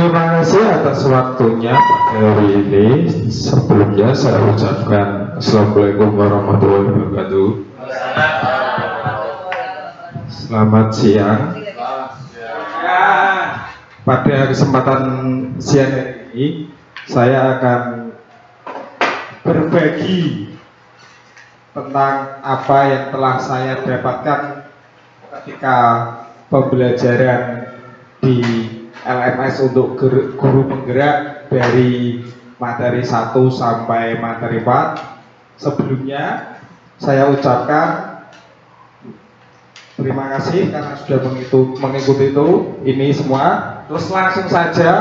Terima kasih atas waktunya pada hari ini. Sebelumnya saya ucapkan Assalamualaikum warahmatullahi wabarakatuh. Selamat siang. Pada kesempatan siang ini saya akan berbagi tentang apa yang telah saya dapatkan ketika pembelajaran di LMS untuk guru penggerak dari materi 1 sampai materi 4. Sebelumnya saya ucapkan terima kasih karena sudah mengikuti ini semua. Terus langsung saja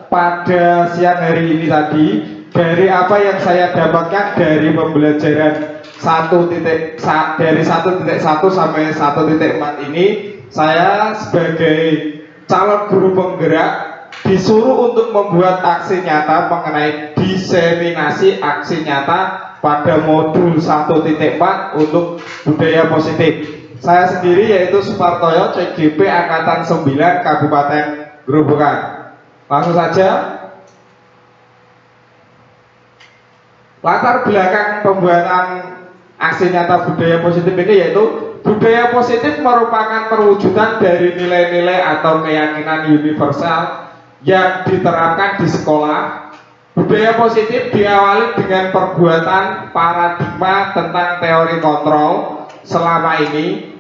pada siang hari ini tadi, dari apa yang saya dapatkan dari pembelajaran dari 1.1 sampai 1.4 ini, saya sebagai calon guru penggerak disuruh untuk membuat aksi nyata mengenai diseminasi aksi nyata pada modul 1.4 untuk budaya positif. Saya sendiri yaitu Supartoyo, CGP Angkatan 9 Kabupaten Grobogan. Langsung saja. Latar belakang pembuatan aksi nyata budaya positif ini yaitu budaya positif merupakan perwujudan dari nilai-nilai atau keyakinan universal yang diterapkan di sekolah. Budaya positif diawali dengan perbuatan paradigma tentang teori kontrol. Selama ini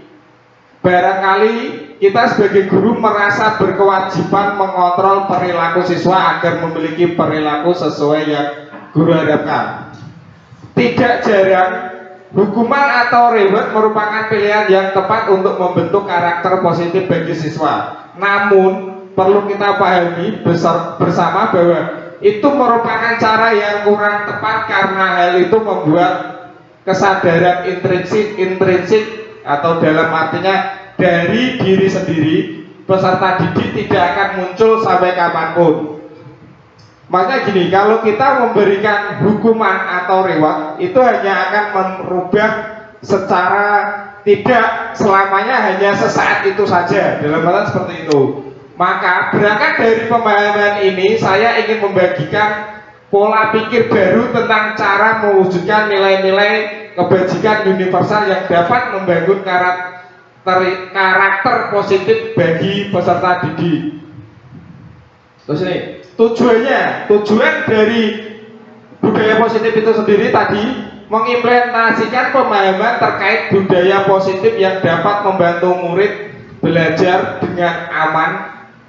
barangkali kita sebagai guru merasa berkewajiban mengontrol perilaku siswa agar memiliki perilaku sesuai yang guru harapkan. Tidak jarang hukuman atau reward merupakan pilihan yang tepat untuk membentuk karakter positif bagi siswa. Namun perlu kita pahami bersama bahwa itu merupakan cara yang kurang tepat karena hal itu membuat kesadaran intrinsik atau dalam artinya dari diri sendiri peserta didik tidak akan muncul sampai kapanpun. Makanya gini, kalau kita memberikan hukuman atau reward itu hanya akan merubah secara tidak selamanya, hanya sesaat itu saja, dalam artian seperti itu. Maka berangkat dari pemahaman ini, saya ingin membagikan pola pikir baru tentang cara mewujudkan nilai-nilai kebajikan universal yang dapat membangun karakter positif bagi peserta didik. Terus ini tujuan dari budaya positif itu sendiri tadi mengimplementasikan pemahaman terkait budaya positif yang dapat membantu murid belajar dengan aman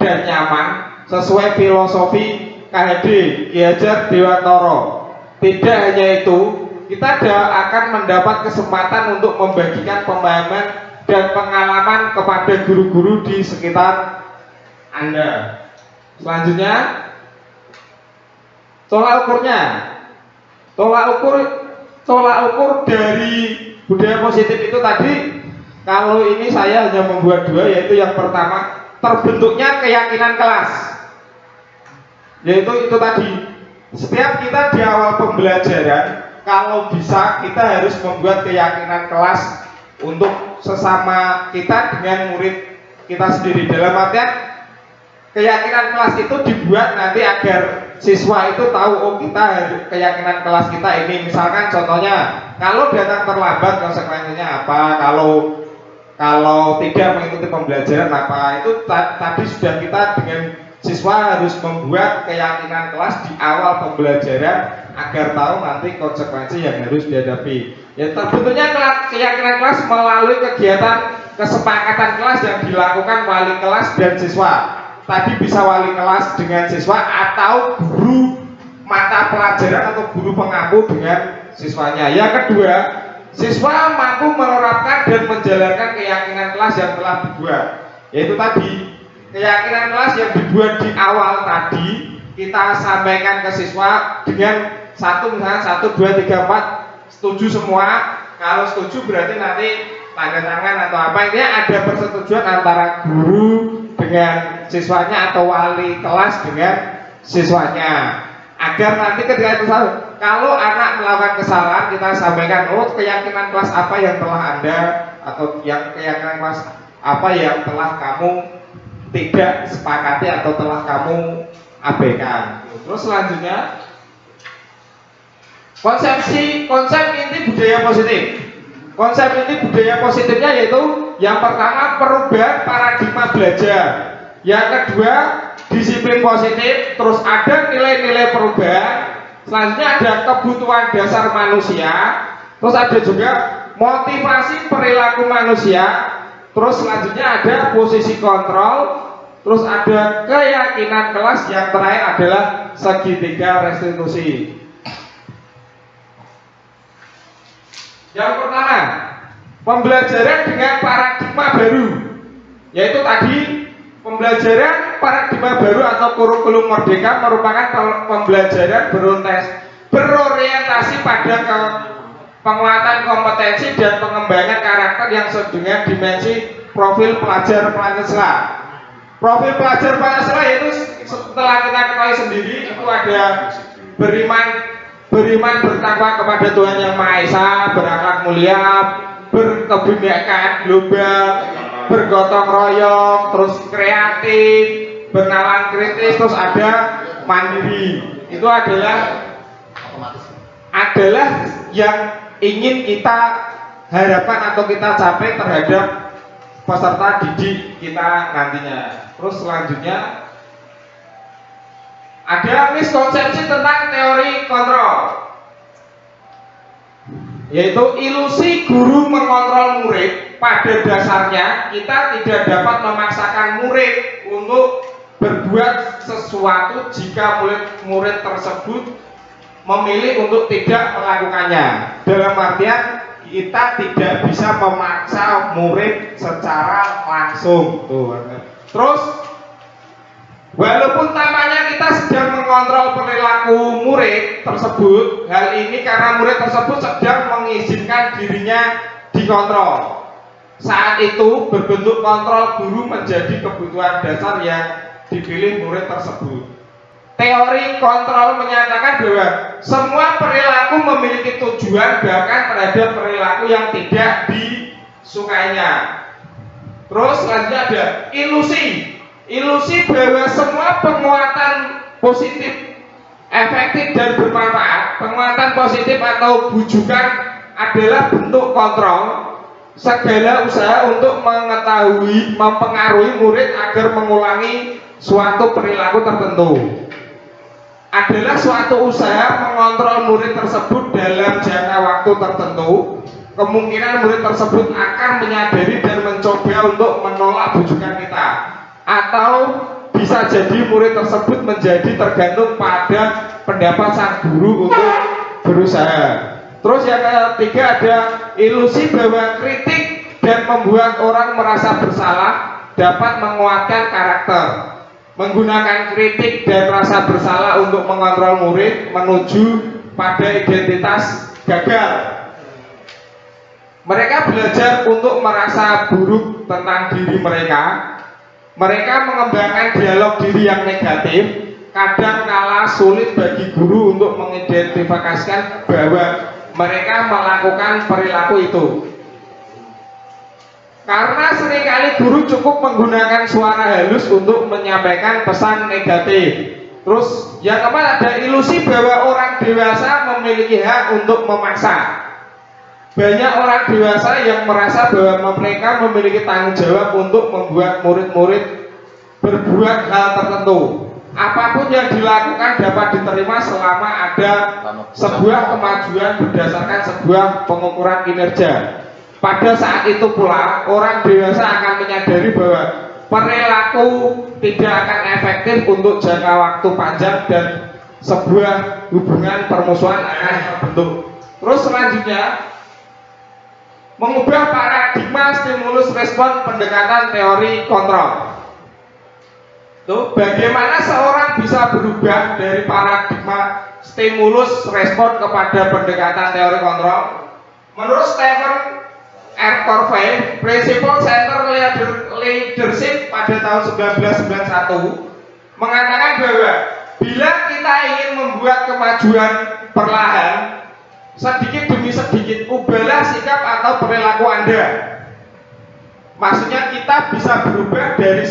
dan nyaman sesuai filosofi KHD Ki Hajar Dewantara. Tidak hanya itu, kita akan mendapat kesempatan untuk membagikan pemahaman dan pengalaman kepada guru-guru di sekitar Anda. Selanjutnya, tolak ukur dari budaya positif itu tadi, kalau ini saya hanya membuat 2, yaitu yang pertama terbentuknya keyakinan kelas, yaitu itu tadi, setiap kita di awal pembelajaran kalau bisa kita harus membuat keyakinan kelas untuk sesama kita dengan murid kita sendiri. Dalam artian keyakinan kelas itu dibuat nanti agar siswa itu tahu, oh kita keyakinan kelas kita ini. Misalkan contohnya, kalau datang terlambat konsekuensinya apa, kalau tidak mengikuti pembelajaran apa. Itu tadi sudah kita dengan siswa harus membuat keyakinan kelas di awal pembelajaran agar tahu nanti konsekuensi yang harus dihadapi. Ya, terbentuknya keyakinan kelas melalui kegiatan kesepakatan kelas yang dilakukan wali kelas dan siswa. Tadi bisa wali kelas dengan siswa atau guru mata pelajaran atau guru pengampu dengan siswanya. Yang kedua, siswa mampu menerapkan dan menjalankan keyakinan kelas yang telah dibuat. Yaitu tadi, keyakinan kelas yang dibuat di awal tadi kita sampaikan ke siswa dengan misalnya 1, 2, 3, 4 setuju semua. Kalau setuju berarti nanti tanda tangan atau apa, ini ada persetujuan antara guru dengan siswanya atau wali kelas dengan siswanya, agar nanti ketika itu kalau anak melakukan kesalahan kita sampaikan, oh keyakinan kelas apa yang telah Anda atau yang keyakinan kelas apa yang telah kamu tidak sepakati atau telah kamu abaikan. Terus selanjutnya konsep inti budaya positif. Konsep inti budaya positifnya yaitu yang pertama perubahan paradigma belajar, yang kedua disiplin positif, terus ada nilai-nilai perubahan, selanjutnya ada kebutuhan dasar manusia, terus ada juga motivasi perilaku manusia, terus selanjutnya ada posisi kontrol, terus ada keyakinan kelas, yang terakhir adalah segitiga restitusi. Yang pertama, pembelajaran dengan paradigma baru, yaitu tadi pembelajaran paradigma baru atau kurikulum merdeka merupakan pembelajaran berorientasi pada penguatan kompetensi dan pengembangan karakter yang sesuai dengan dimensi profil pelajar Pancasila. Profil pelajar Pancasila yaitu setelah kita ketahui sendiri itu ada beriman bertakwa kepada Tuhan Yang Maha Esa, berakhlak mulia, berkebinekaan global, bergotong royong, terus kreatif, bernalar kritis, terus ada mandiri. Itu adalah yang ingin kita harapkan atau kita capai terhadap peserta didik kita nantinya. Terus selanjutnya ada miskonsepsi tentang teori kontrol, yaitu ilusi guru mengontrol murid. Pada dasarnya kita tidak dapat memaksakan murid untuk berbuat sesuatu jika murid tersebut memilih untuk tidak melakukannya. Dalam artian kita tidak bisa memaksa murid secara langsung. Terus walaupun tampaknya kita sedang mengontrol perilaku murid tersebut, hal ini karena murid tersebut sedang mengizinkan dirinya dikontrol. Saat itu berbentuk kontrol guru menjadi kebutuhan dasar yang dipilih murid tersebut. Teori kontrol menyatakan bahwa semua perilaku memiliki tujuan, bahkan terhadap perilaku yang tidak disukainya. Terus selanjutnya ada ilusi bahwa semua penguatan positif, efektif dan bermanfaat, penguatan positif atau bujukan adalah bentuk kontrol. Segala usaha untuk mempengaruhi murid agar mengulangi suatu perilaku tertentu adalah suatu usaha mengontrol murid tersebut dalam jangka waktu tertentu. Kemungkinan murid tersebut akan menyadari dan mencoba untuk menolak bujukan kita, atau bisa jadi murid tersebut menjadi tergantung pada pendapat sang guru untuk berusaha. Terus yang ketiga ada ilusi bahwa kritik dan membuat orang merasa bersalah dapat menguatkan karakter. Menggunakan kritik dan rasa bersalah untuk mengontrol murid menuju pada identitas gagal. Mereka belajar untuk merasa buruk tentang diri mereka. Mereka mengembangkan dialog diri yang negatif. Kadang kala sulit bagi guru untuk mengidentifikasikan bahwa mereka melakukan perilaku itu, karena seringkali guru cukup menggunakan suara halus untuk menyampaikan pesan negatif. Terus yang keempat ada ilusi bahwa orang dewasa memiliki hak untuk memaksa. Banyak orang dewasa yang merasa bahwa mereka memiliki tanggung jawab untuk membuat murid-murid berbuat hal tertentu. Apapun yang dilakukan dapat diterima selama ada sebuah kemajuan berdasarkan sebuah pengukuran kinerja. Pada saat itu pula orang dewasa akan menyadari bahwa perilaku tidak akan efektif untuk jangka waktu panjang dan sebuah hubungan permusuhan akan terbentuk. Terus selanjutnya mengubah paradigma stimulus respon pendekatan teori kontrol. Bagaimana seorang bisa berubah dari paradigma stimulus respon kepada pendekatan teori kontrol? Menurut Stephen R. Covey, Principle Center Leadership pada tahun 1991 mengatakan bahwa bila kita ingin membuat kemajuan perlahan, sedikit demi sedikit ubahlah sikap atau perilaku Anda. Maksudnya kita bisa berubah dari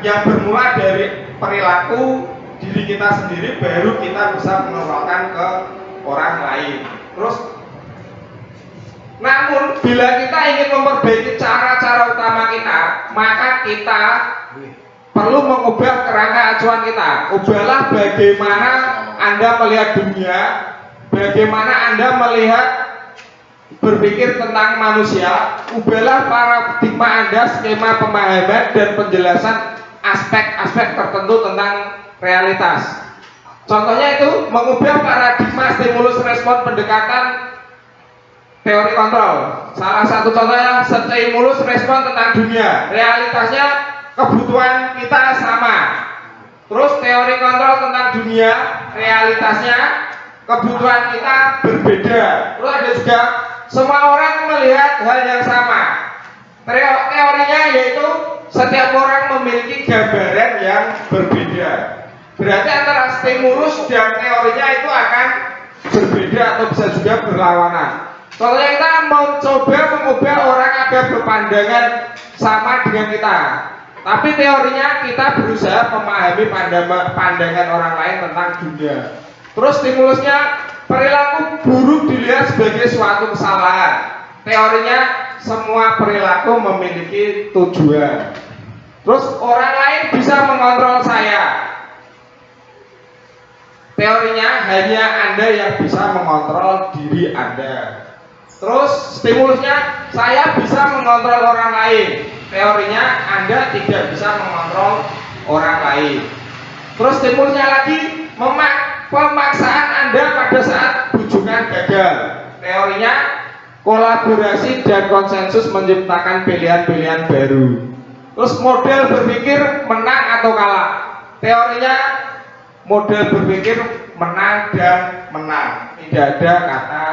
yang bermula dari perilaku diri kita sendiri, baru kita bisa menularkan ke orang lain. Terus namun bila kita ingin memperbaiki cara-cara utama kita, maka kita perlu mengubah kerangka acuan kita. Ubahlah bagaimana Anda melihat dunia, bagaimana Anda melihat berpikir tentang manusia. Ubahlah paradigma Anda, skema pemahaman dan penjelasan aspek-aspek tertentu tentang realitas. Contohnya itu mengubah paradigma stimulus respon pendekatan teori kontrol. Salah satu contohnya stimulus respon tentang dunia. Realitasnya kebutuhan kita sama. Terus teori kontrol tentang dunia, realitasnya kebutuhan kita berbeda. Terus ada juga semua orang melihat hal yang sama. Teorinya yaitu setiap orang memiliki gambaran yang berbeda. Berarti antara stimulus dan teorinya itu akan berbeda atau bisa juga berlawanan. Contohnya kita mau coba mengubah orang agar berpandangan sama dengan kita, tapi teorinya kita berusaha memahami pandangan orang lain tentang dunia. Terus stimulusnya perilaku buruk dilihat sebagai suatu kesalahan. Teorinya semua perilaku memiliki tujuan. Terus orang lain bisa mengontrol saya. Teorinya hanya Anda yang bisa mengontrol diri Anda. Terus stimulusnya saya bisa mengontrol orang lain. Teorinya Anda tidak bisa mengontrol orang lain. Terus stimulusnya lagi pemaksaan Anda pada saat bujukan gagal. Teorinya kolaborasi dan konsensus menciptakan pilihan-pilihan baru. Terus model berpikir menang atau kalah. Teorinya model berpikir menang dan menang. Tidak ada kata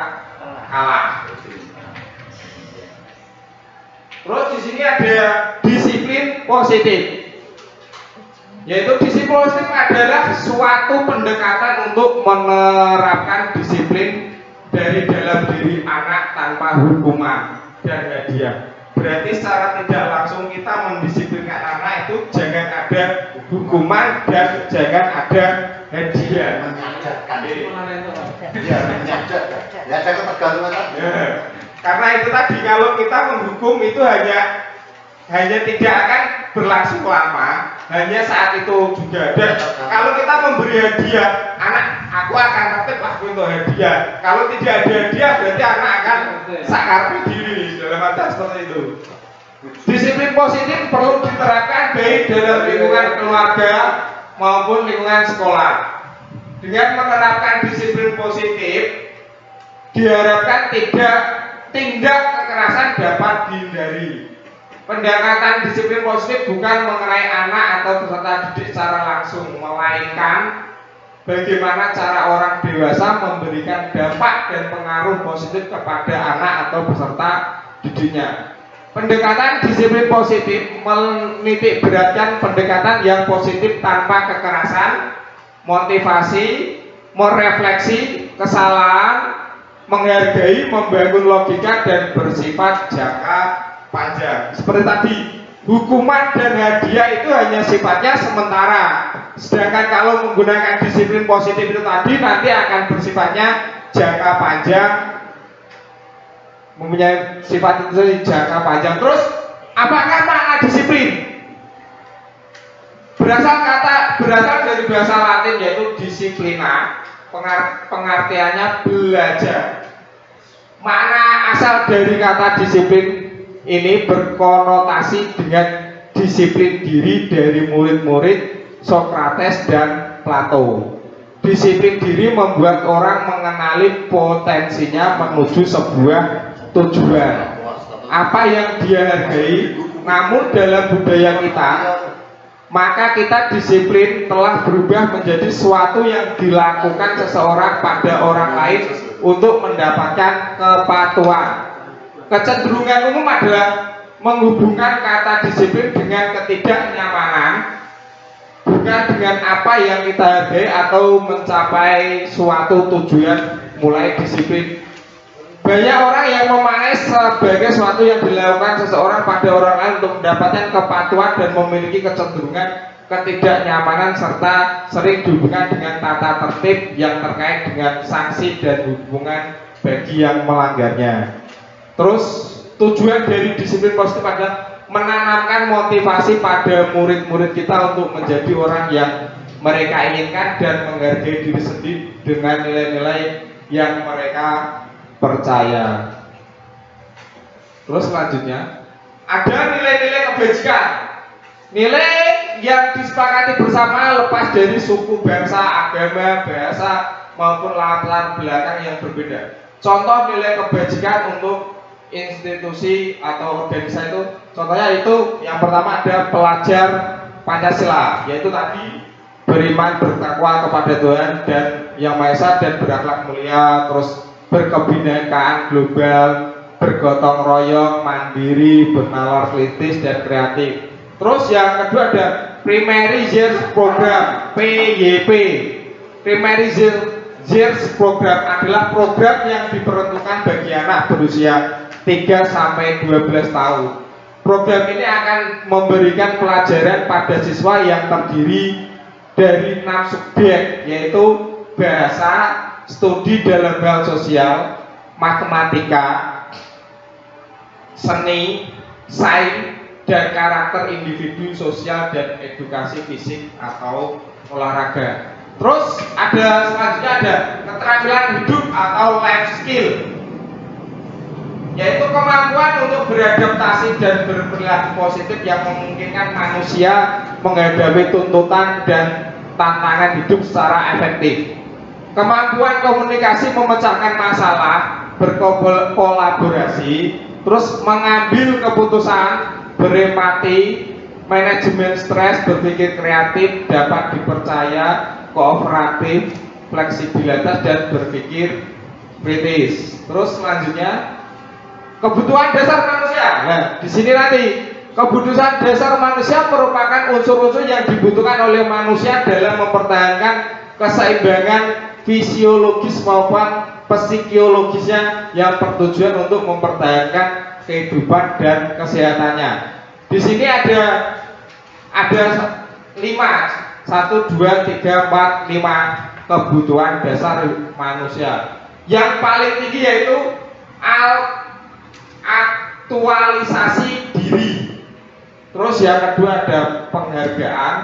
kalah. Terus di sini ada disiplin positif. Yaitu disiplin positif adalah suatu pendekatan untuk menerapkan disiplin dari dalam diri anak tanpa hukuman dan hadiah. Berarti secara tidak langsung kita mendisiplinkan anak itu jangan ada hukuman dan jangan ada hadiah. Karena itu tadi kalau kita menghukum itu hanya tidak akan berlangsung lama, hanya saat itu juga. Dan kalau kita memberi hadiah, anak aku akan tertib aku untuk hadiah. Kalau tidak ada hadiah berarti anak akan sakar diri dalam arti seperti itu. Disiplin positif perlu diterapkan baik dalam lingkungan keluarga maupun lingkungan sekolah. Dengan menerapkan disiplin positif, diharapkan tindak kekerasan dapat dihindari. Pendekatan disiplin positif bukan mengenai anak atau peserta didik secara langsung, melainkan bagaimana cara orang dewasa memberikan dampak dan pengaruh positif kepada anak atau peserta didiknya. Pendekatan disiplin positif menitik beratkan pendekatan yang positif tanpa kekerasan, motivasi, merefleksi kesalahan, menghargai, membangun logika dan bersifat jangka panjang. Seperti tadi, hukuman dan hadiah itu hanya sifatnya sementara. Sedangkan kalau menggunakan disiplin positif itu tadi nanti akan bersifatnya jangka panjang, mempunyai sifat itu jangka panjang. Terus, apakah makna disiplin? Berasal dari bahasa Latin yaitu disiplina. Pengertiannya belajar. Makna asal dari kata disiplin ini berkonotasi dengan disiplin diri dari murid-murid Sokrates dan Plato. Disiplin diri membuat orang mengenali potensinya menuju sebuah tujuan, apa yang dia hargai. Namun dalam budaya kita, maka kita disiplin telah berubah menjadi sesuatu yang dilakukan seseorang pada orang lain untuk mendapatkan kepatuhan. Kecenderungan umum adalah menghubungkan kata disiplin dengan ketidaknyamanan, bukan dengan apa yang kita hargai atau mencapai suatu tujuan. Mulai disiplin, banyak orang yang memaknai sebagai sesuatu yang dilakukan seseorang pada orang lain untuk mendapatkan kepatuhan dan memiliki kecenderungan ketidaknyamanan serta sering dihubungkan dengan tata tertib yang terkait dengan sanksi dan hubungan bagi yang melanggarnya. Terus tujuan dari disiplin positif adalah menanamkan motivasi pada murid-murid kita untuk menjadi orang yang mereka inginkan dan menghargai diri sendiri dengan nilai-nilai yang mereka percaya. Terus selanjutnya ada nilai-nilai kebajikan, nilai yang disepakati bersama lepas dari suku, bangsa, agama, bahasa maupun latar belakang yang berbeda. Contoh nilai kebajikan untuk institusi atau organisasi itu, contohnya itu yang pertama ada pelajar Pancasila, yaitu tadi beriman bertakwa kepada Tuhan dan Yang Maha Esa dan berakhlak mulia, terus berkebinekaan global, bergotong royong, mandiri, bernalar kritis dan kreatif. Terus yang kedua ada Primary Years Program (PYP). Primary Years Program adalah program yang diperuntukkan bagi anak berusia 3 sampai 12 tahun. Program ini akan memberikan pelajaran pada siswa yang terdiri dari 6 subjek, yaitu bahasa, studi dalam hal sosial, matematika, seni, sains, dan karakter individu, sosial, dan edukasi fisik atau olahraga. Terus ada selanjutnya ada keterampilan hidup atau life skill, yaitu kemampuan untuk beradaptasi dan berperilaku positif yang memungkinkan manusia menghadapi tuntutan dan tantangan hidup secara efektif. Kemampuan komunikasi, memecahkan masalah, berkolaborasi, terus mengambil keputusan, berempati, manajemen stres, berpikir kreatif, dapat dipercaya, kooperatif, fleksibilitas, dan berpikir kritis. Terus selanjutnya kebutuhan dasar manusia. Nah, di sini nanti kebutuhan dasar manusia merupakan unsur-unsur yang dibutuhkan oleh manusia dalam mempertahankan keseimbangan fisiologis maupun psikologisnya yang bertujuan untuk mempertahankan kehidupan dan kesehatannya. Di sini ada 5, 1, 2, 3, 4, 5 kebutuhan dasar manusia. Yang paling tinggi yaitu aktualisasi diri. Terus yang kedua ada penghargaan,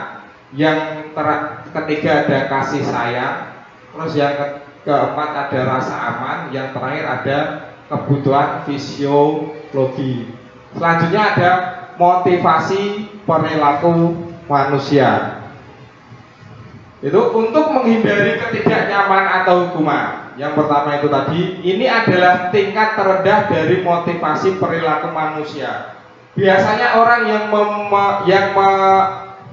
yang ketiga ada kasih sayang, terus yang keempat ada rasa aman, yang terakhir ada kebutuhan fisiologi. Selanjutnya ada motivasi perilaku manusia. Itu untuk menghindari ketidaknyamanan atau hukuman. Yang pertama itu tadi, ini adalah tingkat terendah dari motivasi perilaku manusia. Biasanya orang yang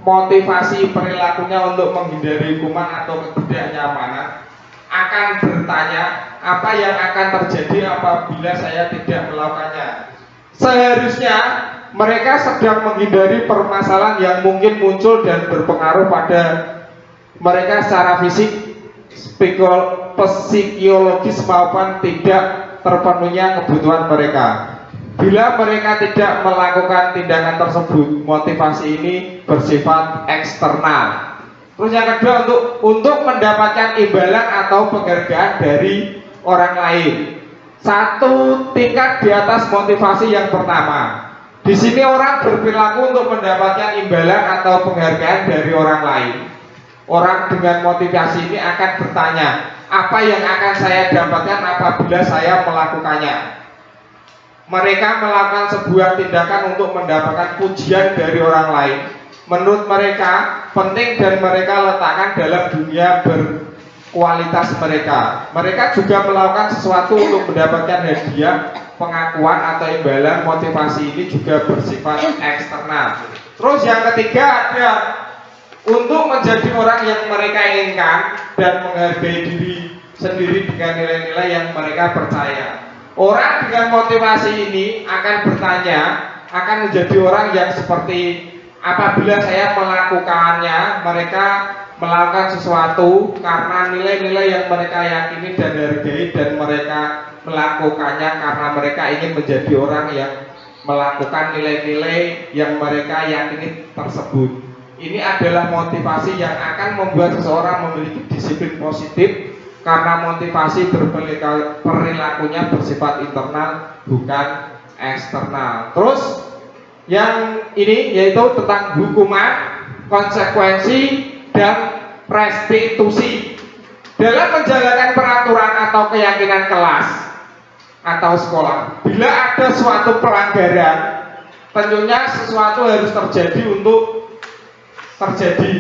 memotivasi perilakunya untuk menghindari hukuman atau ketidaknyamanan akan bertanya, apa yang akan terjadi apabila saya tidak melakukannya. Seharusnya mereka sedang menghindari permasalahan yang mungkin muncul dan berpengaruh pada mereka secara fisik, psikologis maupun tidak terpenuhnya kebutuhan mereka. Bila mereka tidak melakukan tindakan tersebut, motivasi ini bersifat eksternal. Terus yang kedua, untuk mendapatkan imbalan atau penghargaan dari orang lain. Satu tingkat di atas motivasi yang pertama. Di sini orang berperilaku untuk mendapatkan imbalan atau penghargaan dari orang lain. Orang dengan motivasi ini akan bertanya, apa yang akan saya dapatkan apabila saya melakukannya? Mereka melakukan sebuah tindakan untuk mendapatkan pujian dari orang lain. Menurut mereka penting dan mereka letakkan dalam dunia berkualitas mereka. Mereka juga melakukan sesuatu untuk mendapatkan hadiah, pengakuan atau imbalan. Motivasi ini juga bersifat eksternal. Terus yang ketiga ada untuk menjadi orang yang mereka inginkan dan menghargai diri sendiri dengan nilai-nilai yang mereka percaya. Orang dengan motivasi ini akan bertanya, akan menjadi orang yang seperti apabila saya melakukannya, mereka melakukan sesuatu karena nilai-nilai yang mereka yakini dan hargai, dan mereka melakukannya karena mereka ingin menjadi orang yang melakukan nilai-nilai yang mereka yakini tersebut. Ini adalah motivasi yang akan membuat seseorang memiliki disiplin positif, karena motivasi perilakunya bersifat internal bukan eksternal. Terus yang ini yaitu tentang hukuman, konsekuensi, dan restitusi. Dalam menjalankan peraturan atau keyakinan kelas atau sekolah, bila ada suatu pelanggaran, tentunya sesuatu harus terjadi.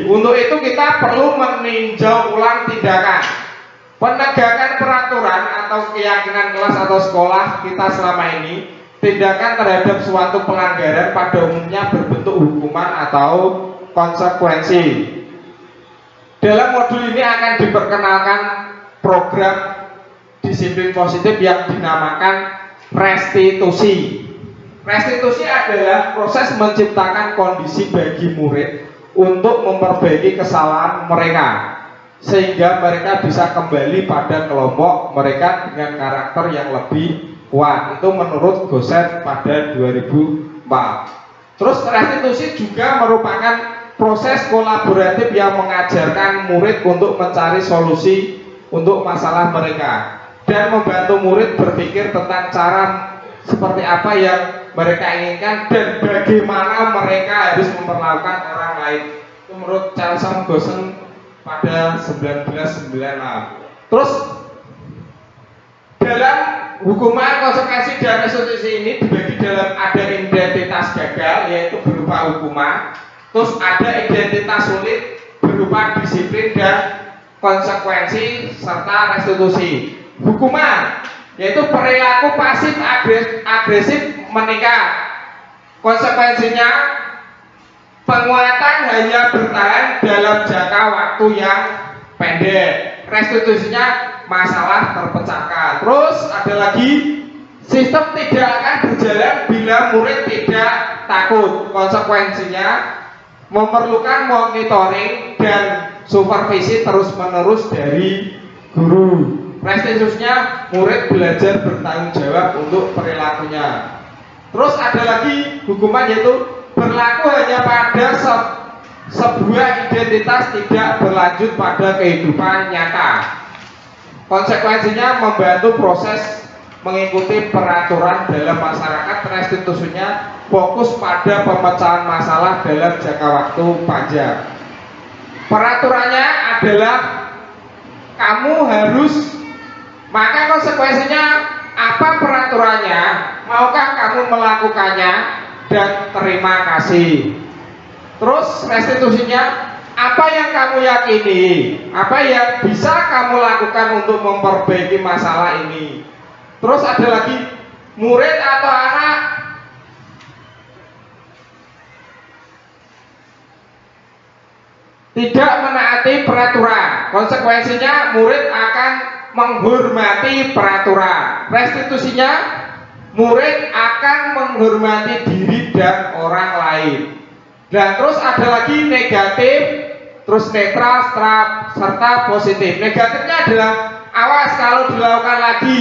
Untuk itu kita perlu meninjau ulang tindakan. Penegakan peraturan atau keyakinan kelas atau sekolah kita selama ini, tindakan terhadap suatu pelanggaran pada umumnya berbentuk hukuman atau konsekuensi. Dalam modul ini akan diperkenalkan program disiplin positif yang dinamakan restitusi. Restitusi adalah proses menciptakan kondisi bagi murid untuk memperbaiki kesalahan mereka, sehingga mereka bisa kembali pada kelompok mereka dengan karakter yang lebih kuat. Itu menurut Gosen pada 2004. Terus restitusi juga merupakan proses kolaboratif yang mengajarkan murid untuk mencari solusi untuk masalah mereka dan membantu murid berpikir tentang cara seperti apa yang mereka inginkan dan bagaimana mereka harus memperlakukan orang lain. Itu menurut Charles Gosen pada 1996. Terus dalam hukuman, konsekuensi, dan restitusi ini dibagi dalam ada identitas gagal yaitu berupa hukuman, terus ada identitas sulit berupa disiplin dan konsekuensi serta restitusi. Hukuman yaitu perilaku pasif agresif meningkat. Konsekuensinya penguatan hanya bertahan dalam jangka waktu yang pendek. Restitusinya masalah terpecahkan. Terus ada lagi sistem tidak akan berjalan bila murid tidak takut. Konsekuensinya memerlukan monitoring dan supervisi terus-menerus dari guru. Restitusinya murid belajar bertanggung jawab untuk perilakunya. Terus ada lagi hukuman yaitu berlaku hanya pada sebuah identitas, tidak berlanjut pada kehidupan nyata. Konsekuensinya membantu proses mengikuti peraturan dalam masyarakat. Restitusinya fokus pada pemecahan masalah dalam jangka waktu panjang. Peraturannya adalah kamu harus, maka konsekuensinya apa peraturannya, maukah kamu melakukannya, dan terima kasih. Terus restitusinya apa yang kamu yakini, apa yang bisa kamu lakukan untuk memperbaiki masalah ini. Terus ada lagi murid atau anak tidak menaati peraturan, konsekuensinya murid akan menghormati peraturan. Restitusinya murid akan menghormati diri dan orang lain. Dan terus ada lagi negatif, terus netral, serta positif. Negatifnya adalah awas kalau dilakukan lagi,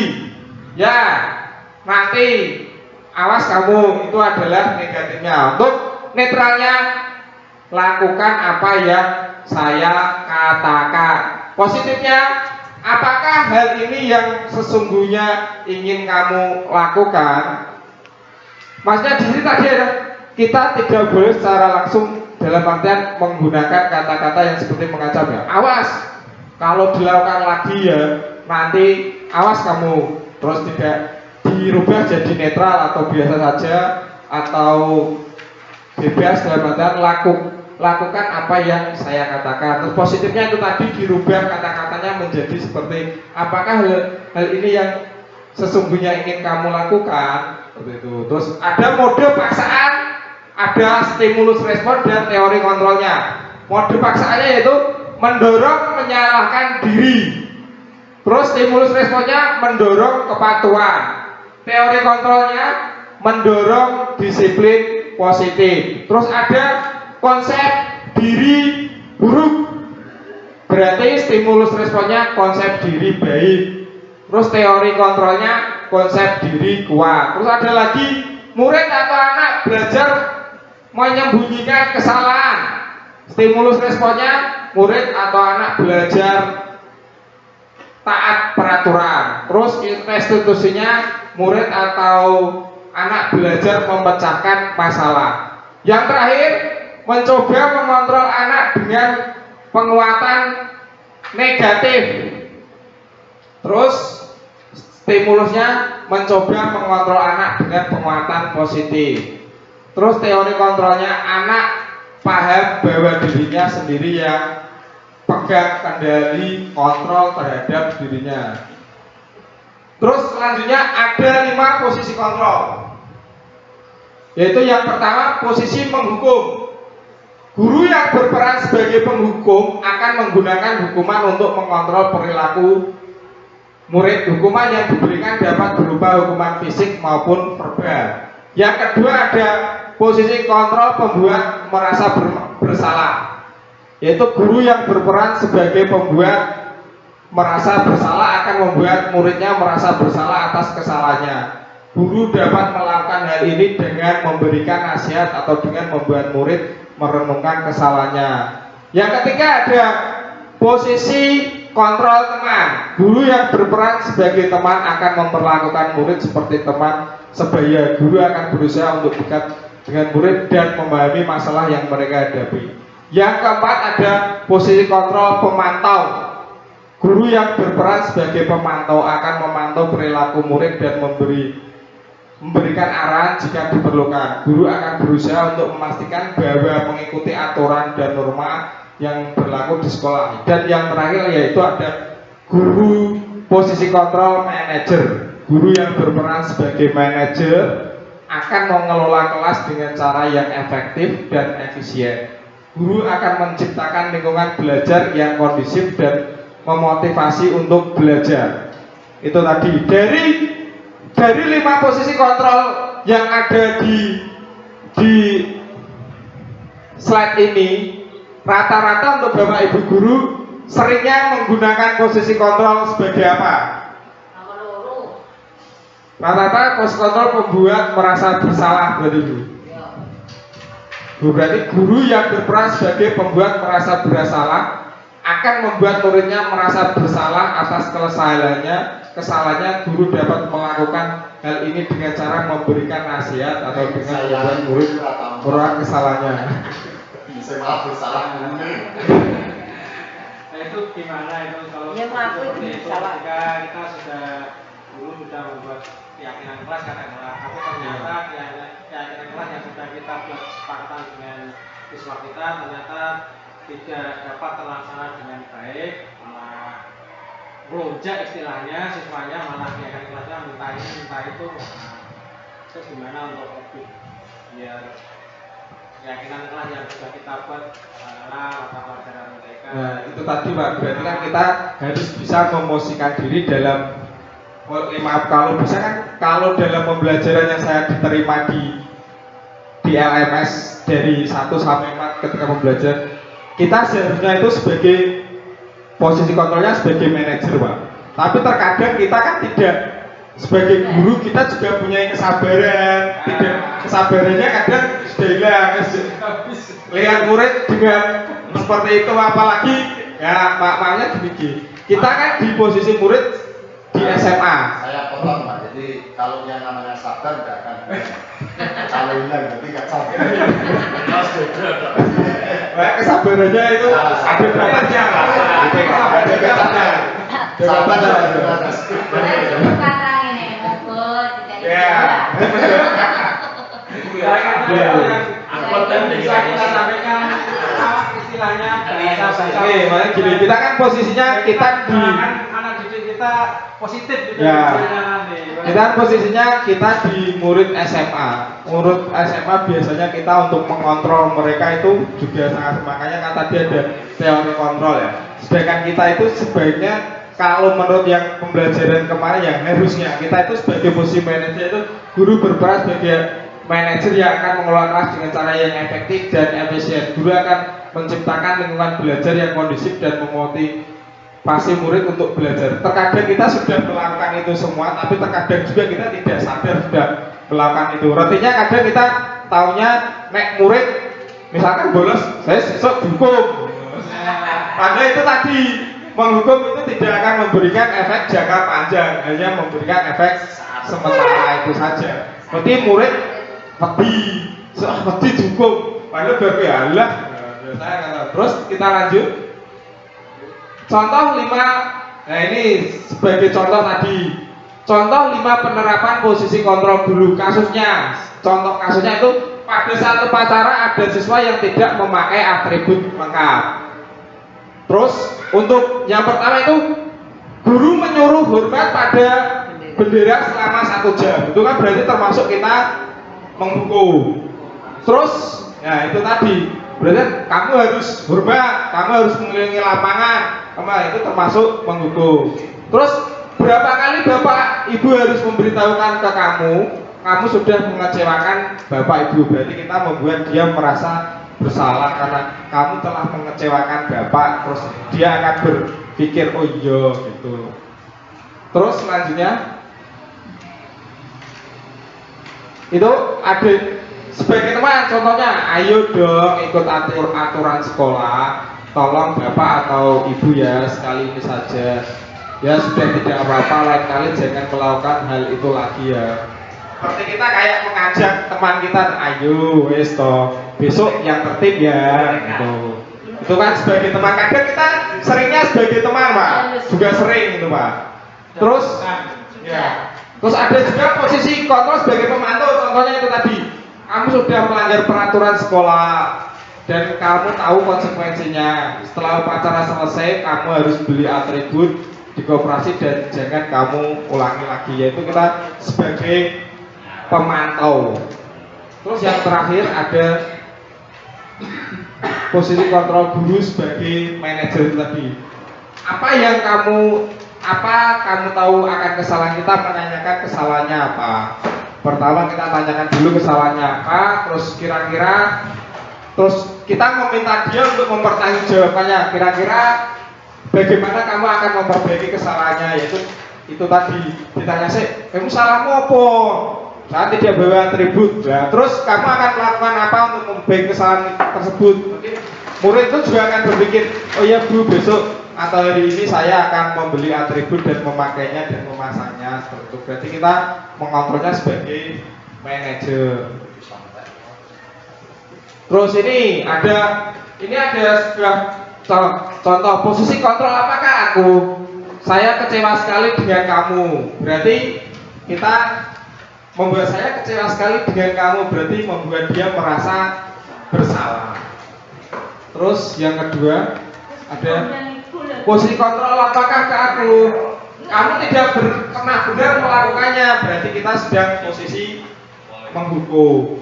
ya nanti awas kamu, itu adalah negatifnya. Untuk netralnya, lakukan apa yang saya katakan. Positifnya, apakah hal ini yang sesungguhnya ingin kamu lakukan? Maksudnya di sini tadi ada, kita tidak boleh secara langsung dalam artian menggunakan kata-kata yang seperti mengancam ya. Awas kalau dilakukan lagi ya nanti awas kamu. Terus tidak dirubah jadi netral atau biasa saja atau bebas dalam artian lakukan apa yang saya katakan. Terus positifnya itu tadi dirubah kata-katanya menjadi seperti apakah hal ini yang sesungguhnya ingin kamu lakukan, seperti itu. Terus ada mode paksaan, ada stimulus respon, dan teori kontrolnya. Mode paksaannya yaitu mendorong menyalahkan diri. Terus stimulus responnya mendorong kepatuhan. Teori kontrolnya mendorong disiplin positif. Terus ada konsep diri buruk, berarti stimulus responnya konsep diri baik. Terus teori kontrolnya konsep diri kuat. Terus ada lagi murid atau anak belajar menyembunyikan kesalahan. Stimulus responnya murid atau anak belajar taat peraturan. Terus restitusinya murid atau anak belajar memecahkan masalah. Yang terakhir, mencoba mengontrol anak dengan penguatan negatif. Terus stimulusnya mencoba mengontrol anak dengan penguatan positif. Terus teori kontrolnya, anak paham bahwa dirinya sendiri yang pegang kendali kontrol terhadap dirinya. Terus selanjutnya ada 5 posisi kontrol, yaitu yang pertama posisi menghukum. Guru yang berperan sebagai penghukum akan menggunakan hukuman untuk mengontrol perilaku murid. Hukuman yang diberikan dapat berupa hukuman fisik maupun verbal. Yang kedua ada posisi kontrol pembuat merasa bersalah, yaitu guru yang berperan sebagai pembuat merasa bersalah akan membuat muridnya merasa bersalah atas kesalahannya. Guru dapat melakukan hal ini dengan memberikan nasihat atau dengan membuat murid merenungkan kesalahannya. Yang ketiga ada posisi kontrol teman. Guru yang berperan sebagai teman akan memperlakukan murid seperti teman sebaya. Guru akan berusaha untuk dekat dengan murid dan memahami masalah yang mereka hadapi. Yang keempat ada posisi kontrol pemantau. Guru yang berperan sebagai pemantau akan memantau perilaku murid dan memberikan arahan jika diperlukan. Guru akan berusaha untuk memastikan bahwa mengikuti aturan dan norma yang berlaku di sekolah. Dan yang terakhir yaitu ada guru posisi kontrol manajer. Guru yang berperan sebagai manajer akan mengelola kelas dengan cara yang efektif dan efisien. Guru akan menciptakan lingkungan belajar yang kondusif dan memotivasi untuk belajar. Itu tadi dari 5 posisi kontrol yang ada di slide ini, rata-rata untuk Bapak Ibu guru seringnya menggunakan posisi kontrol sebagai apa? Rata-rata posisi kontrol pembuat merasa bersalah, berarti Bu. Berarti guru yang berperan sebagai pembuat merasa bersalah akan membuat muridnya merasa bersalah atas kesalahannya. Guru dapat melakukan hal ini dengan cara memberikan nasihat atau dengan membuat murid merubah kesalahannya. Bisa malah bersalah ini. Nah itu gimana itu kalau seperti itu ketika kita guru sudah membuat keyakinan kelas katakanlah, tapi ternyata keyakinan kelas yang sudah kita buat kesepakatan dengan siswa kita ternyata tidak dapat terlaksana dengan baik, malah melonjak istilahnya, siswanya malah keyakinan kelasnya minta ini minta itu. Terus gimana untuk lebih biar keyakinan kelas yang sudah kita buat mata pelajaran mereka. Nah itu tadi Pak, berarti kan kita harus bisa memosisikan diri dalam, maaf kalau bisa kan, kalau dalam pembelajaran yang saya diterima di LMS dari 1 sampai 4 ketika pembelajaran, kita seharusnya itu sebagai posisi kontrolnya sebagai manajer Pak. Tapi terkadang kita kan tidak, sebagai guru kita juga punya kesabaran. Tidak, kesabarannya kadang sudah hilang. Lihat murid dengan seperti itu, apalagi ya maksudnya gini, kita kan di posisi murid di SMA. Saya potong Pak, jadi kalau yang namanya sabar tidak akan kalau hilang berarti nggak sabar. Kesabarannya itu ada batasnya. Kita sampaikan istilahnya makanya gini, kita kan posisinya kita di anak didik kita positif gitu ya. nanti. Kita posisinya kita di murid SMA. Murid SMA biasanya kita untuk mengontrol mereka itu juga sangat, makanya kan tadi ada teori kontrol ya. Sedangkan kita itu sebaiknya, kalau menurut yang pembelajaran kemarin yang harusnya kita itu sebagai posisi manajer itu guru berperan sebagai manajer yang akan mengelola kelas dengan cara yang efektif dan efisien. Guru akan menciptakan lingkungan belajar yang kondusif dan memotivasi murid untuk belajar. Terkadang kita sudah melakukan itu semua, tapi terkadang juga kita tidak sadar sudah melakukan itu. Artinya kadang kita taunya nek murid Misalkan bolos, saya besok dihukum. Padahal itu tadi menghukum itu tidak akan memberikan efek jangka panjang, hanya memberikan efek sementara itu saja. Berarti murid wedi dihukum, padahal berpialah. Terus kita lanjut. Contoh 5, nah ini sebagai contoh tadi. Contoh 5 penerapan posisi kontrol dulu kasusnya. Contoh kasusnya itu pada saat upacara ada siswa yang tidak memakai atribut lengkap. Terus untuk yang pertama itu guru menyuruh hormat pada bendera selama 1 jam. Itu kan berarti termasuk kita menghukum. Terus ya itu tadi berarti kamu harus hormat, kamu harus mengelilingi lapangan. Itu termasuk menghukum. Terus berapa kali bapak ibu harus memberitahukan ke kamu sudah mengecewakan bapak ibu. Berarti kita membuat dia merasa bersalah karena kamu telah mengecewakan bapak. Terus dia akan berpikir oh iya gitu. Terus selanjutnya itu ada sebagai teman, contohnya ayo dong ikut aturan sekolah, tolong bapak atau ibu ya sekali ini saja ya, sudah tidak apa-apa, lain kali jangan melakukan hal itu lagi ya. Seperti kita kayak mengajak teman kita, ayo wes toh besok yang tertib ya gitu. Itu kan sebagai teman, kadang kita seringnya sebagai teman Pak, juga sering itu Pak. Terus ya, terus ada juga posisi kontrol sebagai pemantau, contohnya itu tadi kamu sudah melanggar peraturan sekolah dan kamu tahu konsekuensinya. Setelah upacara selesai kamu harus beli atribut di koperasi dan jangan kamu ulangi lagi, yaitu kita sebagai pemantau. Terus yang terakhir ada posisi kontrol guru sebagai manajer tadi. Apa kamu tahu akan kesalahan kita, menanyakan kesalahannya apa. Pertama kita tanyakan dulu kesalahannya apa, terus kira-kira kita meminta dia untuk mempertanggungjawabkannya. Kira-kira bagaimana kamu akan memperbaiki kesalahannya, yaitu itu tadi ditanya sih, kamu salahmu apa? Saat tidak bawa atribut, nah, terus kamu akan melakukan apa untuk memperbaiki kesalahan tersebut? Mungkin murid itu juga akan berpikir, oh ya Bu, besok atau hari ini saya akan membeli atribut dan memakainya dan memasangnya. Seperti itu. Berarti kita mengontrolnya sebagai manajer. Terus ini ada sebuah contoh posisi kontrol. Apakah saya kecewa sekali dengan kamu, berarti kita membuat saya kecewa sekali dengan kamu, berarti membuat dia merasa bersalah. Terus yang kedua ada posisi kontrol. Apakah ke kamu tidak pernah benar melakukannya, berarti kita sedang posisi menghukum.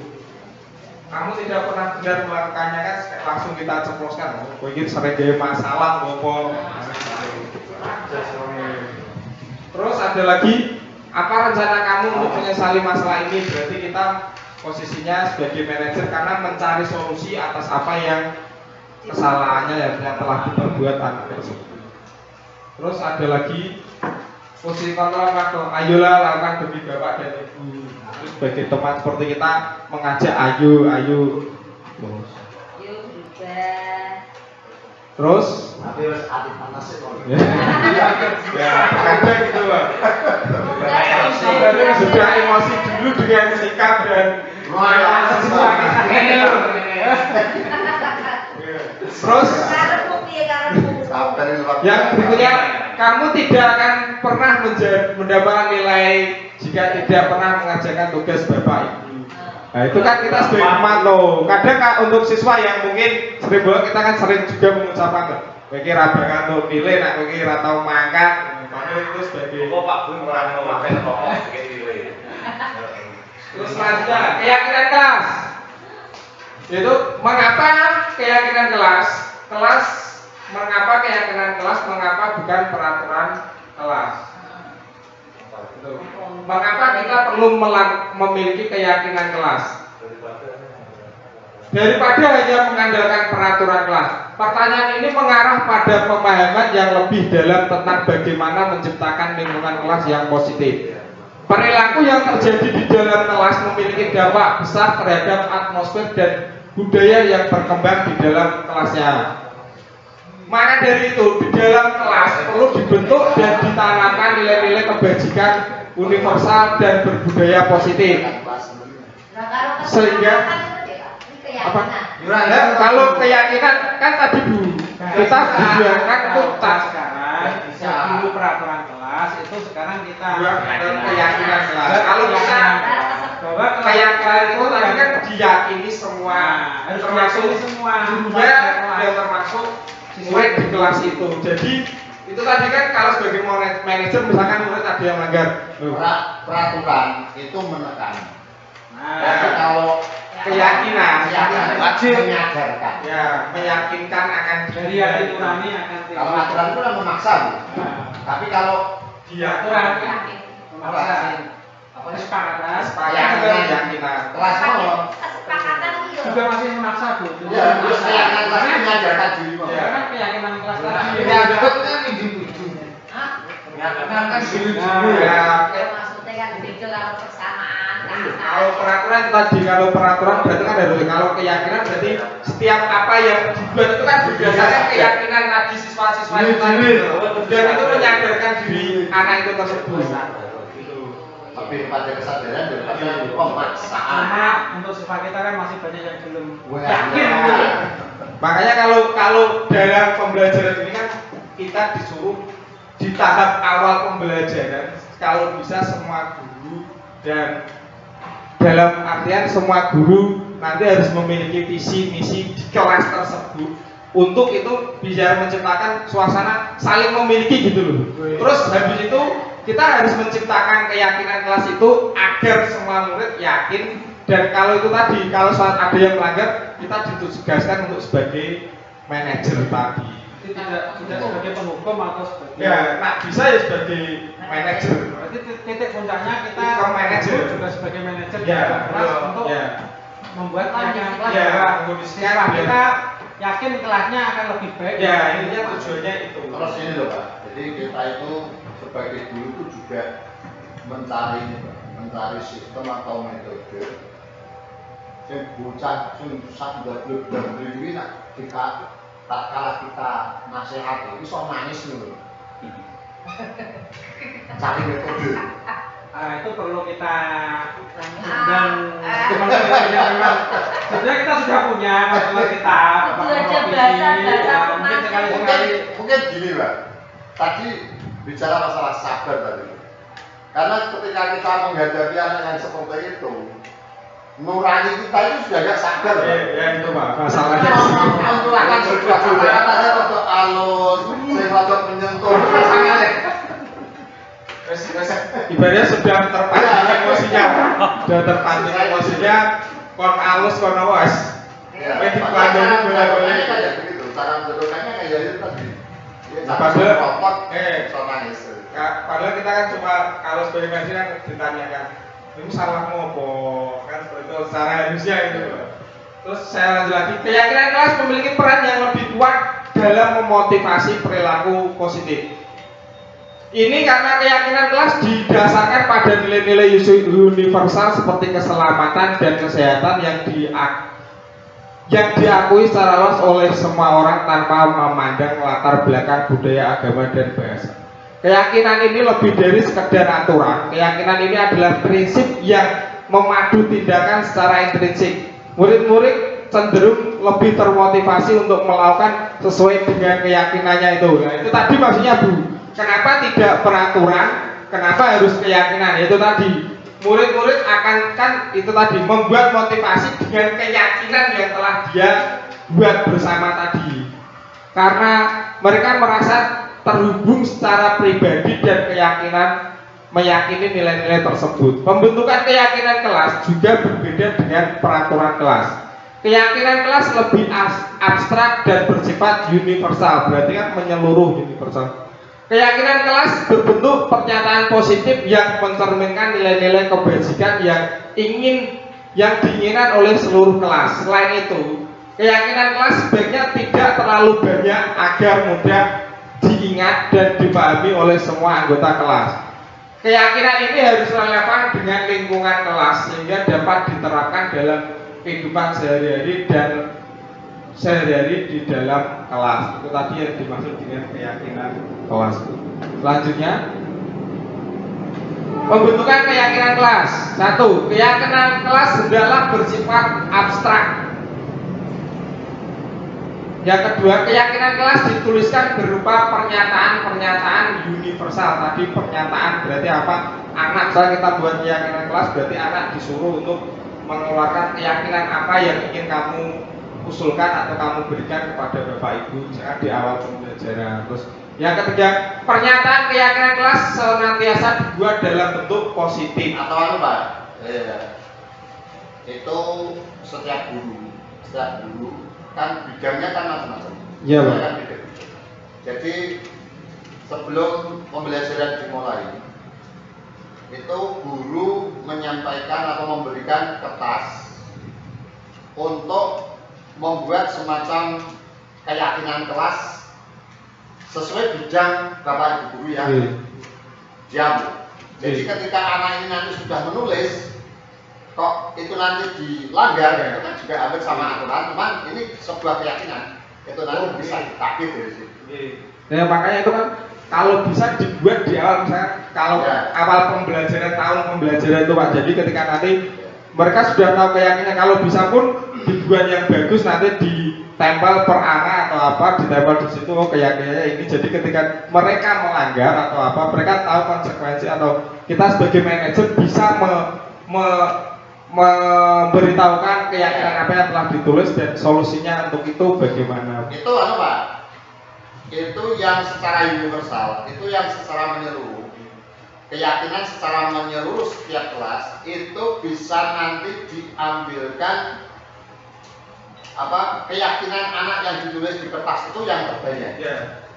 Kamu tidak pernah benar melakukannya kan langsung kita ceploskan. Oh, ini sering jadi masalah ngomong. Terus ada lagi, apa rencana kamu untuk menyesali masalah ini? Berarti kita posisinya sebagai manajer karena mencari solusi atas apa yang kesalahannya yang telah diperbuat anak tersebut. Terus ada lagi posisi kontrol makro. Ayolah lakukan demi bapak dan ibu. Terus sebagai teman seperti kita mengajak ayo. Terus. Terus Tapi harus hati panas sih kalau. Ya, kadang gitu Pak. Sudah emosi dulu dengan sikap dan terus yang berikutnya, kamu tidak akan pernah mendapatkan nilai jika tidak pernah mengerjakan tugas bapak ibu. Nah itu kan kita sebagai pemantau. Kadang untuk siswa yang mungkin sering banget, kita kan sering juga mengucapkan bagi rabangan untuk nilai, nak bagi ratau mangkat. Kamu itu sebagai Pak Bun merangkul makan rokok sebagai nilai. Terus selanjutnya keyakinan kelas. Yaitu mengapa keyakinan kelas? Mengapa keyakinan kelas? Mengapa bukan peraturan kelas? Mengapa kita perlu memiliki keyakinan kelas daripada hanya mengandalkan peraturan kelas? Pertanyaan ini mengarah pada pemahaman yang lebih dalam tentang bagaimana menciptakan lingkungan kelas yang positif. Perilaku yang terjadi di dalam kelas memiliki dampak besar terhadap atmosfer dan budaya yang berkembang di dalam kelasnya. Maka dari itu di dalam kelas perlu dibentuk dan ditanamkan nilai-nilai kebajikan universal dan berbudaya positif. Sehingga apa? Nah, kalau keyakinan kan tadi Bu, kita tujuankan itu sekarang sebelum peraturan kelas itu sekarang kita keyakinan kelas. Kalau kita bahwa keyakinan itu tadi kan diyakini semua, termasuk semua gurunya dan termasuk murid di kelas itu. Jadi itu tadi kan kalau sebagai manajer misalkan murid ada yang melanggar, peraturan itu menekan. Nah, Tapi kalau keyakinan wajib menyadarkan. ya meyakinkan akan dari hati nurani akan Kalau aturan itu kan memaksa, Bu. Tapi kalau aturan memaksa apa kesepakatan keyakinan kelas mau Kesepakatan itu juga masih memaksa Bu. ya terus keyakinan kelas itu menyadarkan diri. Ya kan keyakinan kelas tadi. Meyakinkan kan ujung-ujung. Meyakinkan kan ujung-ujung. ya. maksudnya kan beda kalau persamaan. Kalau peraturan tadi, kalau peraturan berarti kan harus, kalau keyakinan berarti setiap apa yang dibuat itu kan berdasarkan keyakinan tadi siswa-siswa itu tadi, dan itu menyadarkan diri anak itu tersebut. Lebih kepada kesadaran daripada pemaksaan. Karena untuk siswa kita kan masih banyak yang belum Wah, yakin. ya. Makanya kalau dalam pembelajaran ini kan kita disuruh di tahap awal pembelajaran kalau bisa semua guru dan dalam artian semua guru nanti harus memiliki visi misi di kelas tersebut untuk itu bisa menciptakan suasana saling memiliki gitu loh. Terus habis itu kita harus menciptakan keyakinan kelas itu agar semua murid yakin, dan kalau itu tadi kalau saat ada yang melanggar kita ditugaskan untuk sebagai manajer tadi. Tidak sebagai penghukum atau sebagai Bisa ya sebagai manajer. Berarti titik puncaknya kita Ke manajer. juga sebagai manajer di Ya, dalam kelas betul. untuk Ya. membuat keyakinan kelas Ya, bahwa mengkondisikan siswa biar- kita yakin kelasnya akan lebih baik. Ya, intinya tujuannya itu. Terus ini loh Pak, jadi kita itu sebagai guru itu juga mencari sistem atau metode yang bocah yang sak double ini nak kita tak kalah kita nasihat itu so nangis loh. Cari metode. Itu perlu kita undang teman-teman yang memang sebenarnya kita sudah punya masalah kita Itu aja bahasa mungkin sekali-sekali Mungkin gini Pak, tadi bicara masalah sabar tadi. Karena ketika kita menghadapi anak yang seperti itu, nurani kita itu sudah gak sabar. Ya itu Pak, masalahnya. Mencurahkan sebuah kata-katanya untuk halus, sehingga untuk menyentuh pasangannya. Ibaratnya sudah terpancing emosinya, kon alus kon awas. Ya, Wih, makanya dikandung boleh-boleh. kayak begitu. Cara menentukannya kayak itu tadi. Ya, Padahal- ropot, eh. so nangis. Padahal kita kan cuma kalau sebagai manajer kan ditanyakan, ini salahmu apa? Kan seperti itu secara harusnya itu. Terus saya lanjut lagi, keyakinan kelas memiliki peran yang lebih kuat dalam memotivasi perilaku positif. Ini karena keyakinan kelas didasarkan pada nilai-nilai universal seperti keselamatan dan kesehatan yang diakui secara luas oleh semua orang tanpa memandang latar belakang budaya, agama, dan bahasa. Keyakinan ini lebih dari sekedar aturan. Keyakinan ini adalah prinsip yang memadu tindakan secara intrinsik. Murid-murid cenderung lebih termotivasi untuk melakukan sesuai dengan keyakinannya itu. Nah, itu tadi maksudnya Bu. Kenapa tidak peraturan? Kenapa harus keyakinan? Itu tadi. Murid-murid akan kan itu tadi membuat motivasi dengan keyakinan yang telah dia buat bersama tadi. Karena mereka merasa terhubung secara pribadi dan keyakinan meyakini nilai-nilai tersebut. Pembentukan keyakinan kelas juga berbeda dengan peraturan kelas. Keyakinan kelas lebih abstrak dan bersifat universal, berarti kan menyeluruh universal. Keyakinan kelas berbentuk pernyataan positif yang mencerminkan nilai-nilai kebajikan yang diinginkan oleh seluruh kelas. Selain itu, keyakinan kelas sebaiknya tidak terlalu banyak agar mudah diingat dan dipahami oleh semua anggota kelas. Keyakinan ini harus relevan dengan lingkungan kelas sehingga dapat diterapkan dalam kehidupan sehari-hari dan sehari-hari di dalam kelas. Itu tadi yang dimaksud dengan keyakinan kelas. Selanjutnya, pembentukan keyakinan kelas. 1. Keyakinan kelas hendaklah bersifat abstrak. Yang kedua, keyakinan kelas dituliskan berupa pernyataan-pernyataan universal. Tadi pernyataan berarti apa? Anak, misalnya kita buat keyakinan kelas, berarti anak disuruh untuk mengeluarkan keyakinan apa yang ingin kamu usulkan atau kamu berikan kepada Bapak Ibu misalkan di awal pembelajaran. Terus yang ketiga, pernyataan keyakinan kelas senantiasa dibuat dalam bentuk positif. Atau apa Pak? Itu setiap guru kan bidangnya kan macam-macam. Iya, Pak. Kan beda. Jadi sebelum pembelajaran dimulai, itu guru menyampaikan atau memberikan kertas untuk membuat semacam keyakinan kelas sesuai bidang Bapak Ibu guru yang diambil. Jadi ketika anak ini nanti sudah menulis, kok itu nanti dilanggar, itu kan juga hampir sama aturan, cuman ini sebuah keyakinan, itu nanti bisa ditakdir dari situ. Ya makanya itu kan kalau bisa dibuat di awal, misalnya kalau awal pembelajaran, tahun pembelajaran itu Pak. Jadi ketika nanti mereka sudah tahu keyakinan, kalau bisa pun dibuat yang bagus, nanti ditempel per anak atau apa, ditempel di situ keyakinannya ini. Jadi ketika mereka melanggar atau apa, mereka tahu konsekuensi, atau kita sebagai manajer bisa memberitahukan keyakinan apa yang telah ditulis dan solusinya untuk itu bagaimana. Itu apa Pak? Itu yang secara universal, itu yang secara menyeluruh. Keyakinan secara menyeluruh setiap kelas itu bisa nanti diambilkan apa keyakinan anak yang ditulis di kertas itu yang terbanyak.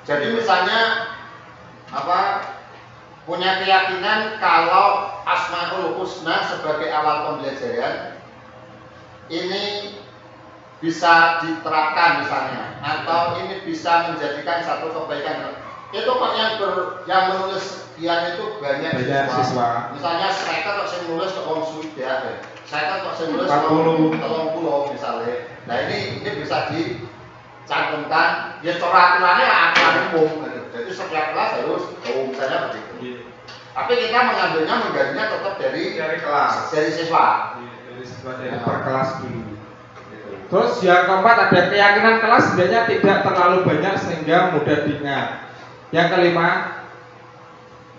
Jadi misalnya apa punya keyakinan kalau Asmaul Husna sebagai awal pembelajaran ini bisa diterapkan misalnya, atau ini bisa menjadikan satu kebaikan. Itu kok yang menulis sekian itu banyak siswa. Misalnya saya kok saya nulis ke Om Suida, saya kok saya nulis ke Om misalnya. Nah ini bisa dicantumkan ya secara aturannya aturan umum. Jadi setiap kelas harus misalnya begitu. Tapi kita menggajinya tetap dari kelas, dari siswa. Dari siswa dari per kelas dulu. Terus yang keempat, ada keyakinan kelas sebenarnya tidak terlalu banyak sehingga mudah diingat. Yang kelima,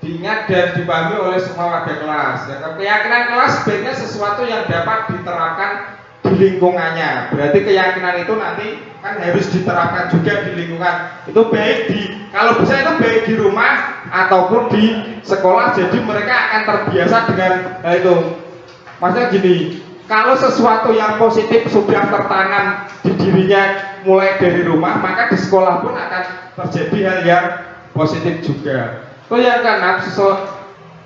diingat dan dipahami oleh semua warga kelas. Yang keyakinan kelas sebenarnya sesuatu yang dapat diterapkan di lingkungannya. Berarti keyakinan itu nanti kan harus diterapkan juga di lingkungan. Itu baik kalau bisa itu baik di rumah ataupun di sekolah. Jadi mereka akan terbiasa dengan itu. Maksudnya gini, kalau sesuatu yang positif sudah tertanam di dirinya mulai dari rumah, maka di sekolah pun akan terjadi hal yang positif juga. Itu yang keenam,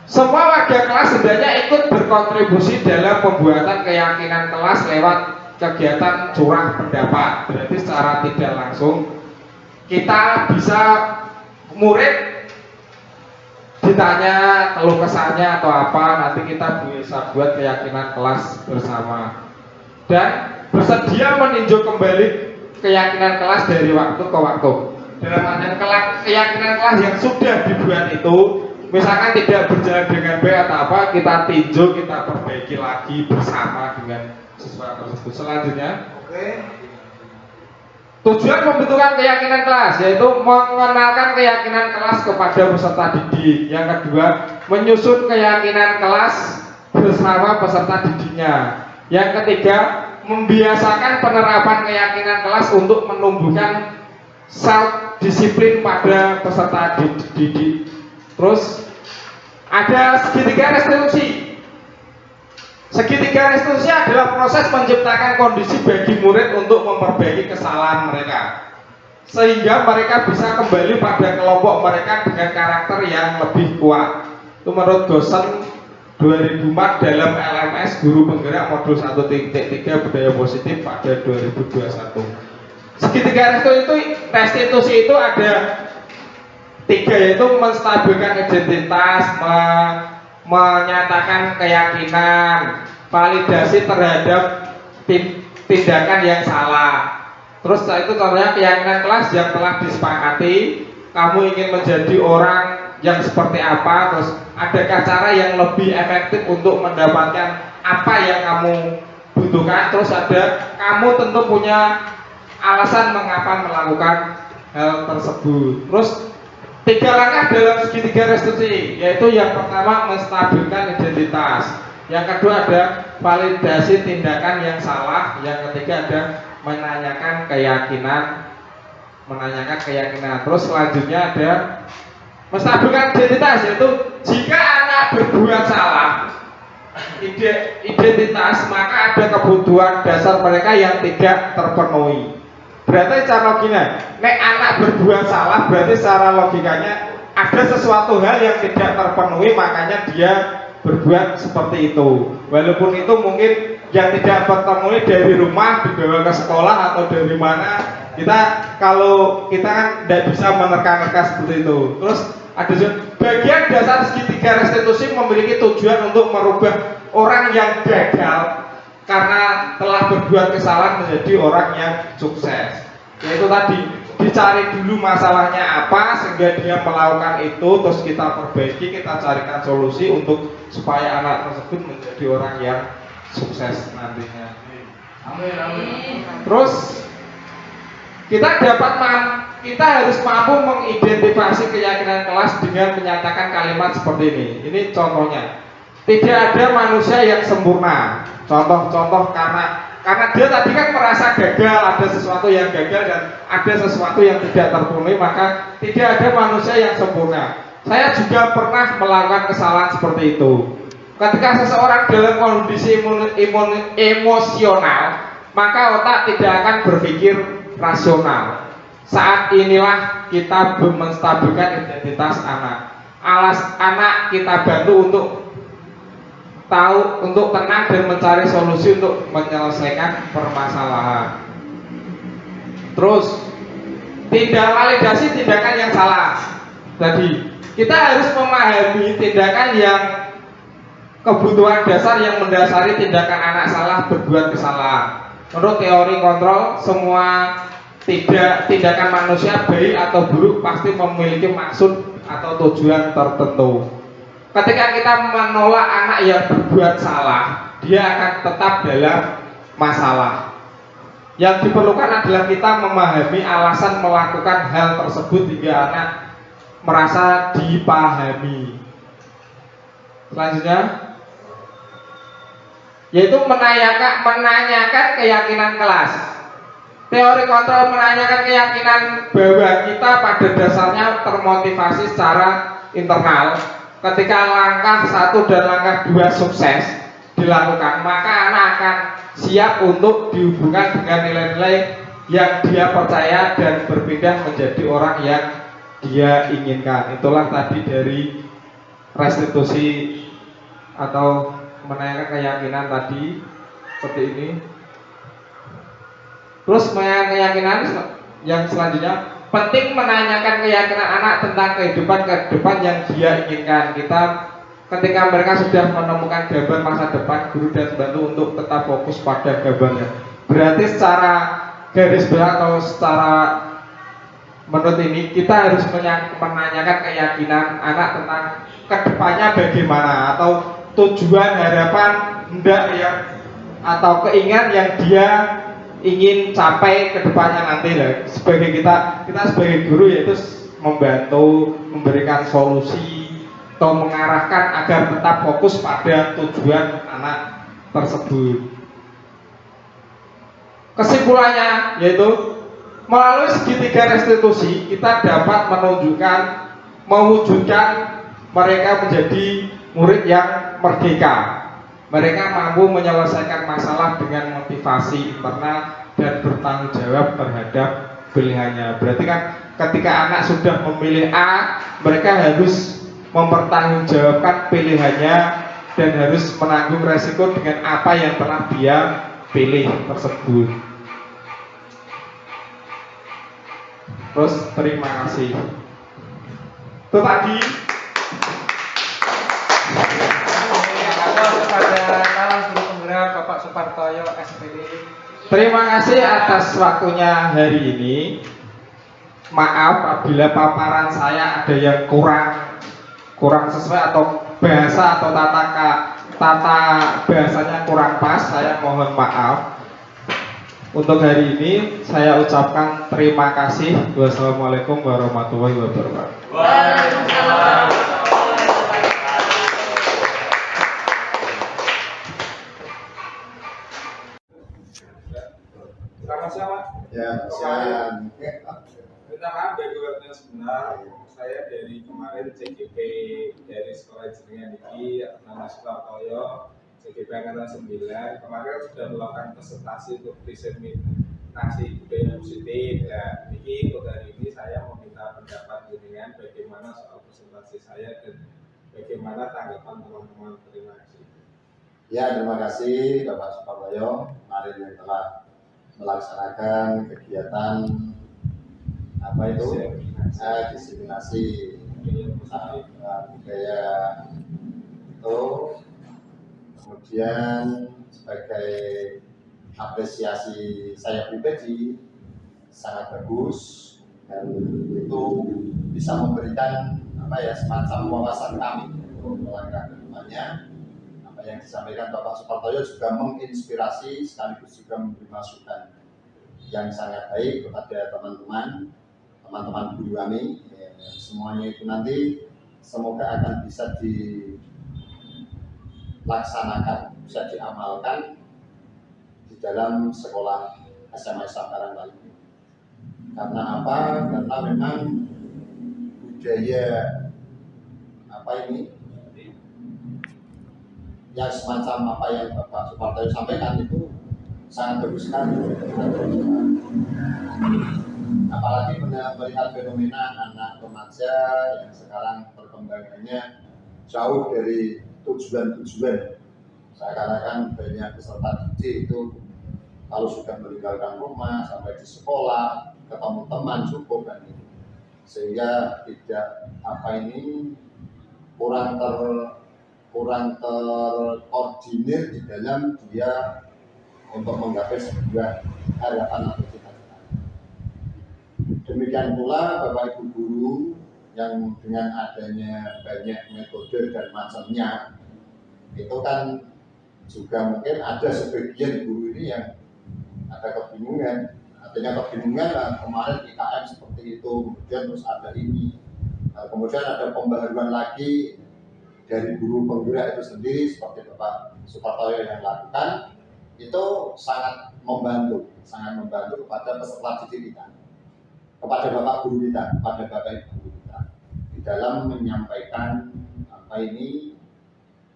semua warga kelas sebenarnya ikut berkontribusi dalam pembuatan keyakinan kelas lewat kegiatan curah pendapat. Berarti secara tidak langsung kita bisa murid ditanya keluh kesahnya atau apa, nanti kita bisa buat keyakinan kelas bersama dan bersedia meninjau kembali keyakinan kelas dari waktu ke waktu. Dalam artian keyakinan kelas yang sudah dibuat itu misalkan tidak berjalan dengan baik atau apa, kita tinjau, kita perbaiki lagi bersama dengan siswa tersebut. Selanjutnya, tujuan pembentukan keyakinan kelas yaitu mengenalkan keyakinan kelas kepada peserta didik. Yang kedua, menyusun keyakinan kelas bersama peserta didiknya. Yang ketiga, membiasakan penerapan keyakinan kelas untuk menumbuhkan self disiplin pada peserta didik. Terus ada segitiga restitusi. Segitiga restitusi adalah proses menciptakan kondisi bagi murid untuk memperbaiki kesalahan mereka, sehingga mereka bisa kembali pada kelompok mereka dengan karakter yang lebih kuat. Itu menurut dosen 2004 dalam LMS Guru Penggerak Modul 1.3 Budaya Positif pada 2021. Segitiga restitusi itu ada 3, yaitu menstabilkan identitas, menyatakan keyakinan, validasi terhadap tindakan yang salah. Terus itu contohnya keyakinan kelas yang telah disepakati, kamu ingin menjadi orang yang seperti apa, terus adakah cara yang lebih efektif untuk mendapatkan apa yang kamu butuhkan, terus ada kamu tentu punya alasan mengapa melakukan hal tersebut. Terus 3 langkah dalam segitiga restitusi, yaitu yang pertama menstabilkan identitas, yang kedua ada validasi tindakan yang salah, yang ketiga ada menanyakan keyakinan. Terus selanjutnya ada menstabilkan identitas, yaitu jika anak berbuat salah identitas, maka ada kebutuhan dasar mereka yang tidak terpenuhi. Berarti secara logikanya, nek anak berbuat salah, berarti secara logikanya ada sesuatu hal yang tidak terpenuhi, makanya dia berbuat seperti itu. Walaupun itu mungkin yang tidak terpenuhi dari rumah dibawa ke sekolah atau dari mana, kalau kita kan tidak bisa menerka-nerka seperti itu. Terus ada bagian dasar segitiga restitusi memiliki tujuan untuk merubah orang yang gagal karena telah berbuat kesalahan menjadi orang yang sukses. Yaitu tadi dicari dulu masalahnya apa sehingga dia melakukan itu, terus kita perbaiki, kita carikan solusi untuk supaya anak tersebut menjadi orang yang sukses nantinya. Amin. Terus kita harus mampu mengidentifikasi keyakinan kelas dengan menyatakan kalimat seperti ini. Ini contohnya. Tidak ada manusia yang sempurna. Contoh karena dia tadi kan merasa gagal, ada sesuatu yang gagal dan ada sesuatu yang tidak terpenuhi, maka tidak ada manusia yang sempurna. Saya juga pernah melakukan kesalahan seperti itu. Ketika seseorang dalam kondisi emosional, maka otak tidak akan berpikir rasional. Saat inilah kita menstabilkan identitas anak. Anak kita bantu untuk tenang dan mencari solusi untuk menyelesaikan permasalahan. Terus validasi tindakan yang salah. Tadi kita harus memahami tindakan yang kebutuhan dasar yang mendasari tindakan anak salah berbuat kesalahan. Menurut teori kontrol, semua tindakan manusia baik atau buruk pasti memiliki maksud atau tujuan tertentu. Ketika kita menolak anak yang berbuat salah, dia akan tetap dalam masalah. Yang diperlukan adalah kita memahami alasan melakukan hal tersebut hingga anak merasa dipahami. Selanjutnya, yaitu menanyakan keyakinan kelas. Teori kontrol menanyakan keyakinan bahwa kita pada dasarnya termotivasi secara internal. Ketika langkah 1 dan langkah 2 sukses dilakukan, maka anak akan siap untuk dihubungkan dengan nilai-nilai yang dia percaya dan berpindah menjadi orang yang dia inginkan. Itulah tadi dari restitusi atau menanyakan keyakinan tadi seperti ini. Terus menanyakan keyakinan yang selanjutnya, penting menanyakan keyakinan anak tentang kehidupan yang dia inginkan. Ketika mereka sudah menemukan gambar masa depan, guru dan bantu untuk tetap fokus pada gambarnya. Berarti secara garis besar atau secara menurut ini kita harus menanyakan keyakinan anak tentang kedepannya bagaimana, atau tujuan, harapan, atau keinginan yang dia ingin capai ke depannya nanti lah. Sebagai kita sebagai guru yaitu membantu memberikan solusi atau mengarahkan agar tetap fokus pada tujuan anak tersebut. Kesimpulannya yaitu melalui segitiga restitusi kita dapat mewujudkan mereka menjadi murid yang merdeka. Mereka mampu menyelesaikan masalah dengan motivasi internal dan bertanggung jawab terhadap pilihannya. Berarti kan ketika anak sudah memilih A, mereka harus mempertanggungjawabkan pilihannya dan harus menanggung resiko dengan apa yang telah dia pilih tersebut. Terus terima kasih. Itu tadi. Kepada Kalang Guru Pembina Bapak Supardi. Supartoyo SPD. Terima kasih atas waktunya hari ini. Maaf apabila paparan saya ada yang kurang sesuai atau bahasa atau tata bahasanya kurang pas, saya mohon maaf. Untuk hari ini saya ucapkan terima kasih. Wassalamualaikum warahmatullahi wabarakatuh. Waalaikumsalam. Selamat siang, Pak. Ya, siang. Minta maaf dari waktunya sebentar. Saya dari kemarin CGP dari Sekolah Engineering Niki atas nama Supartoyo, CGP Angkatan 9. Kemarin sudah melakukan presentasi untuk diseminasi budaya positif. Ya, Niki untuk hari ini saya meminta pendapat dengan bagaimana soal presentasi saya dan bagaimana tanggapan teman-teman. Terima kasih. Ya, terima kasih Bapak Supartoyo. Kemarin yang telah melaksanakan kegiatan apa itu diseminasi budaya itu, kemudian sebagai apresiasi saya pribadi sangat bagus dan itu bisa memberikan semacam wawasan kami untuk melangkah ke depannya. Apa yang disampaikan Bapak Supartoyo juga menginspirasi sekaligus juga memberi masukan yang sangat baik kepada teman-teman guru kami. Semuanya itu nanti semoga akan bisa dilaksanakan, bisa diamalkan di dalam sekolah SMA Islam Karangbayu. Karena apa? Karena memang budaya yang semacam apa yang Bapak Supartoyo sampaikan itu sangat bagus sekali. Apalagi melihat fenomena anak remaja yang sekarang perkembangannya jauh dari tujuan-tujuan. Seakan-akan banyak peserta didik itu kalau sudah meninggalkan rumah sampai di sekolah ketemu teman cukup kan ini. Sehingga tidak kurang terkoordinir di dalam dia untuk menggapai sebuah harapan atau cita-cita. Demikian pula Bapak Ibu guru yang dengan adanya banyak metode dan macamnya itu kan juga mungkin ada sebagian guru ini yang ada kebingungan. Artinya kebingungan kemarin IKM seperti itu, kemudian terus ada ini, kemudian ada pembaharuan lagi dari guru penggerak itu sendiri seperti Bapak Supartoyo yang lakukan. Itu sangat membantu kepada peserta didik kita, kepada Bapak guru kita, kepada Bapak Ibu guru kita di dalam menyampaikan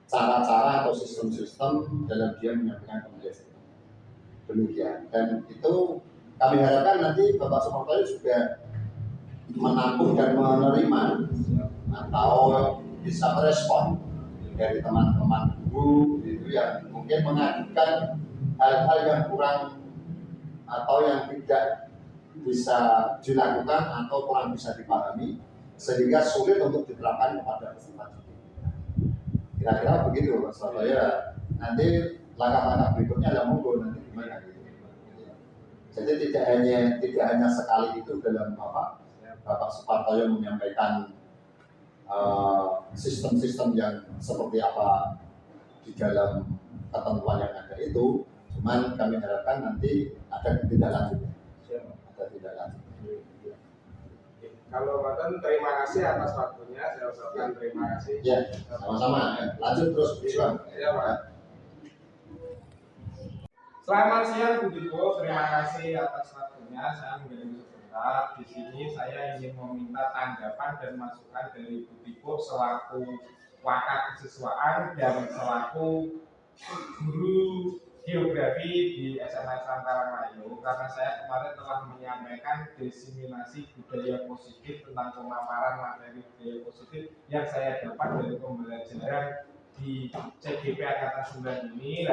cara-cara atau sistem-sistem dalam dia menyampaikan pembelajaran. Demikian, dan itu kami harapkan nanti Bapak Supartoyo juga menampung dan menerima atau bisa merespon dari teman-teman guru itu yang mungkin mengajukan hal-hal yang kurang atau yang tidak bisa dilakukan atau kurang bisa dipahami sehingga sulit untuk diterapkan kepada peserta didik. Kira-kira begitu Mas Supartoyo. Nanti langkah-langkah berikutnya ada monggo nanti gimana gitu. Jadi tidak hanya sekali itu dalam Bapak Supartoyo menyampaikan sistem-sistem yang seperti apa di dalam ketentuan yang ada itu. Cuman kami harapkan nanti ada tindak lanjut. Kalau Bapak terima kasih atas waktunya, saya ucapkan terima kasih. Ya, sama-sama. Lanjut terus, Biswan. Ya, Pak. Selamat siang Bu Dipo, terima kasih atas waktunya. Saya menjadi sebentar. Di sini saya ingin meminta tanggapan dan masukan dari Bu Dipo selaku wakil kesiswaan dan selaku guru geografi di SMA Islam Karangbayu, karena saya kemarin telah menyampaikan diseminasi budaya positif tentang pemaparan materi budaya positif yang saya dapat dari pembelajaran di CGP Angkatan 9 ini.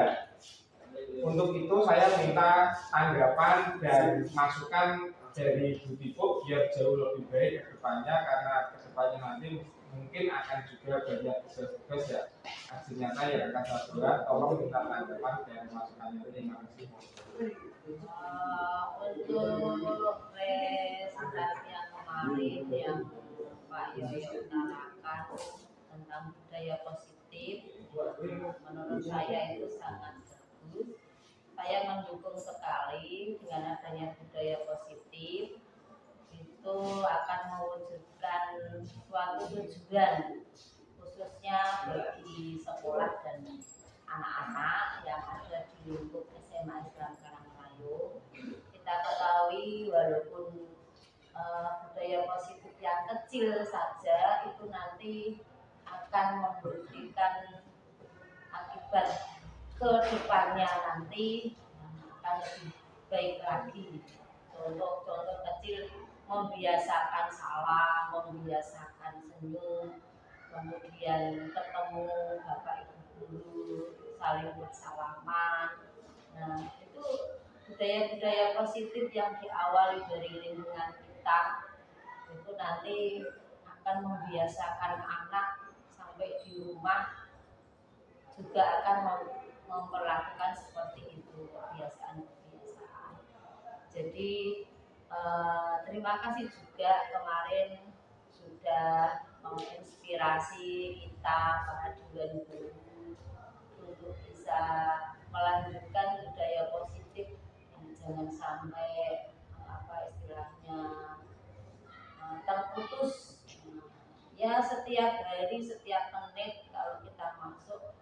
Untuk itu saya minta tanggapan dan masukan dari Bu Dipo biar jauh lebih baik ke depannya, karena ke depannya nanti mungkin akan juga banyak tugas-tugas ya aksi nyata yang akan saya buat. Tolong minta tanggapan dan masukannya. Terima kasih. Untuk presentasi yang kemarin yang Pak Yoyo utarakan tentang budaya positif, menurut saya itu sangat bagus. Saya mendukung sekali dengan adanya budaya positif, itu akan mewujudkan suatu tujuan khususnya bagi sekolah dan anak-anak yang ada di lingkup SMA Islam Karangmelayu. Kita ketahui walaupun budaya positif yang kecil saja itu nanti akan memberikan akibat ke depannya nanti akan lebih baik lagi. Contoh kecil, membiasakan salam, membiasakan senyum, kemudian ketemu bapak ibu guru, saling bersalaman. Nah, itu budaya-budaya positif yang diawali dari lingkungan kita, itu nanti akan membiasakan anak sampai di rumah juga akan memperlakukan seperti itu, kebiasaan-kebiasaan. Jadi terima kasih juga kemarin sudah menginspirasi kita para dewan guru untuk bisa melanjutkan budaya positif yang jangan sampai istilahnya terputus. Ya, setiap hari, setiap menit kalau kita masuk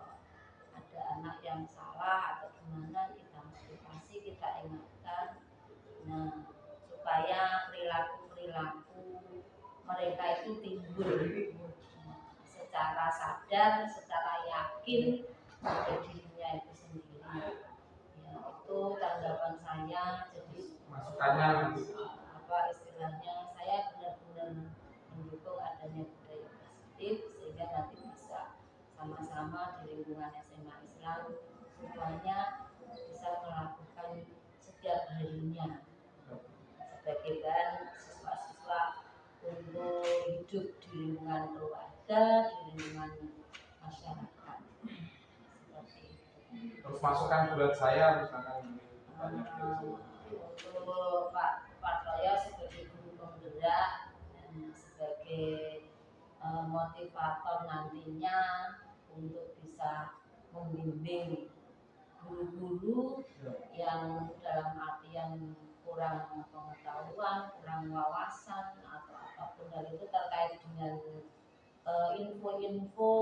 ada anak yang salah atau gimana, kita motivasi, kita ingatkan. Nah, supaya perilaku mereka itu timbul secara sadar, secara yakin pada dirinya itu sendiri. Ya, itu tanggapan saya. Jadi Masukannya istilahnya saya benar-benar mendukung adanya budaya positif sehingga nanti bisa sama-sama di lingkungan SMA Islam semuanya bisa melakukan setiap harinya sebagai bahan siswa-siswa untuk hidup di lingkungan keluarga, di lingkungan masyarakat. Seperti itu. Terus masukan buat saya misalkan untuk Pak Toyo sebagai guru penggerak dan sebagai motivator nantinya untuk bisa membimbing guru-guru yang dalam artian kurang pengetahuan, kurang wawasan atau apapun dari itu terkait dengan info-info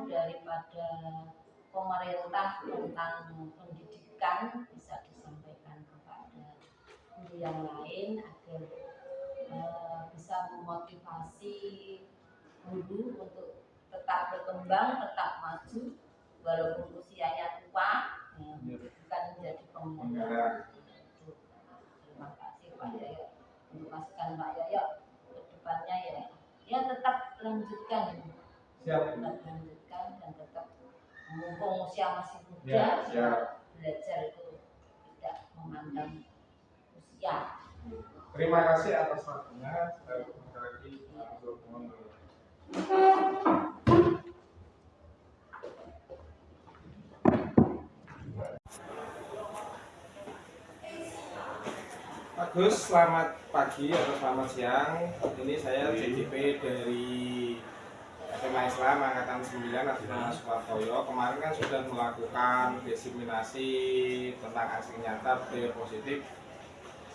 daripada pemerintah tentang pendidikan bisa disampaikan kepada guru yang lain agar bisa memotivasi guru untuk tetap berkembang, tetap maju walaupun usianya tua, bukan menjadi pemuda. Terima kasih Pak Yoyo untuk masukan Pak Yoyo ke depannya ya tetap lanjutkan. Siap. Tetap lanjutkan dan tetap mumpung usia masih muda, belajar itu tidak memandang usia. Terima kasih atas waktunya. Saya berterima kasih untuk Pak Gus, selamat pagi atau selamat siang. Ini saya CGP dari SMA Islam Angkatan 9 Adinama Sukartoyo. Kemarin kan sudah melakukan diseminasi tentang aksi nyata budaya positif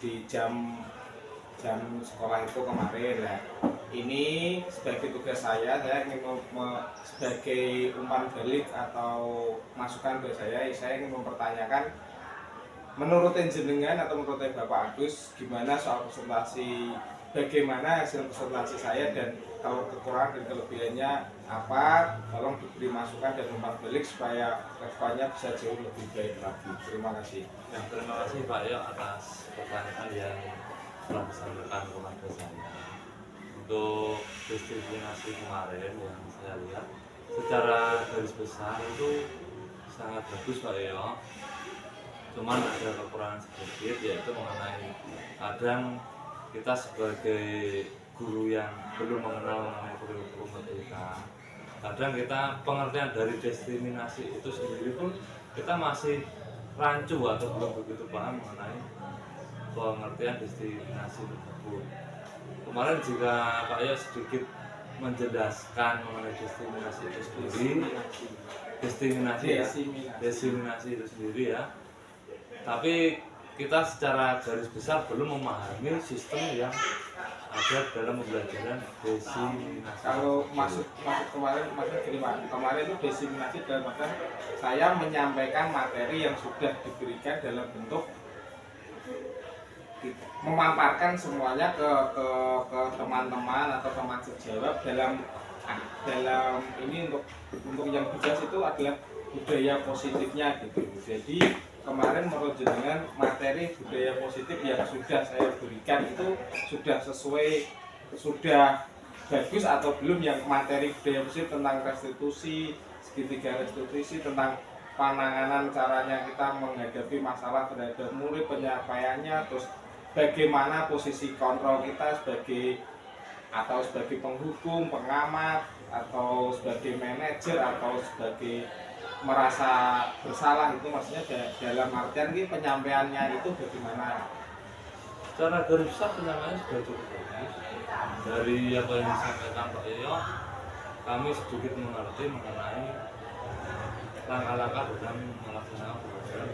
di jam sekolah itu kemarin ya. Ini sebagai tugas saya ingin sebagai umpan balik atau masukan buat saya ingin mempertanyakan menurut jenengan atau menurut Bapak Agus gimana soal presentasi, bagaimana hasil presentasi saya dan kalau kekurangan dan kelebihannya apa, tolong diberi masukan dan umpan balik supaya kedepannya bisa jauh lebih baik lagi. Terima kasih. Ya, terima kasih Pak Yo atas pertanyaan yang telah disampaikan kepada saya. Untuk distribusi kemarin yang saya lihat secara garis besar itu sangat bagus Pak Yo. Cuman ada kekurangan sedikit yaitu mengenai kadang kita sebagai guru yang belum mengenal mengenai kurikulum merdeka. Kadang kita pengertian dari diskriminasi itu sendiri pun kita masih rancu atau belum begitu paham mengenai pengertian diskriminasi tersebut. Kemarin jika Pak Yo sedikit menjelaskan mengenai diskriminasi itu sendiri, diskriminasi itu sendiri ya. Tapi kita secara garis besar belum memahami sistem yang ada dalam pembelajaran diskriminasi. Kalau masuk kemarin gini Pak, kemarin itu diskriminasi dalam artian saya menyampaikan materi yang sudah diberikan dalam bentuk memaparkan semuanya ke teman-teman atau teman sejawat dalam ini untuk yang jelas itu adalah budaya positifnya gitu. Jadi kemarin menurut jenengan materi budaya positif yang sudah saya berikan itu sudah sesuai, sudah bagus atau belum, yang materi budaya positif tentang restitusi, segitiga restitusi, tentang penanganan caranya kita menghadapi masalah terhadap murid, penyampaiannya, terus bagaimana posisi kontrol kita sebagai penghukum, pengamat, atau sebagai manajer, atau sebagai merasa bersalah, itu maksudnya dalam artian ini penyampaiannya itu bagaimana? Secara garis besar penyampaiannya sudah cukup bagus. Dari apa yang disampaikan Pak Yoyo, kami sedikit mengerti mengenai langkah-langkah dalam melaksanakan pembelajaran.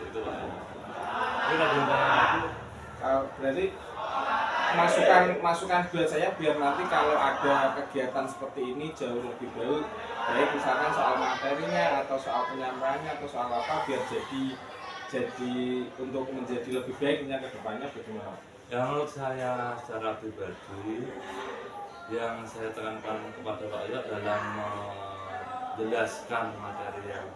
Itu Pak. Kita berarti masukan buat saya biar nanti kalau ada kegiatan seperti ini jauh lebih baik misalkan soal materinya atau soal penyampaiannya atau soal apa, biar jadi untuk menjadi lebih baiknya ke depannya bagaimana? Ya, menurut saya secara pribadi yang saya tekankan kepada Pak Yo dalam menjelaskan materi yang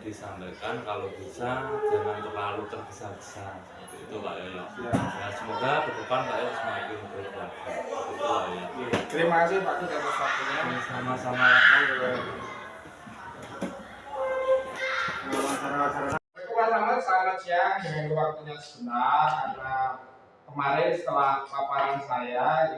disampaikan, kalau bisa jangan terlalu tergesa-gesa seperti itu Pak Yo. Ya, semoga ke depan Pak Yo semakin berbahagia. Itu Pak Yo. Terima kasih Pak Gus atas waktunya. Sama-sama. Selamat siang, dengan waktunya sebentar karena kemarin setelah paparan saya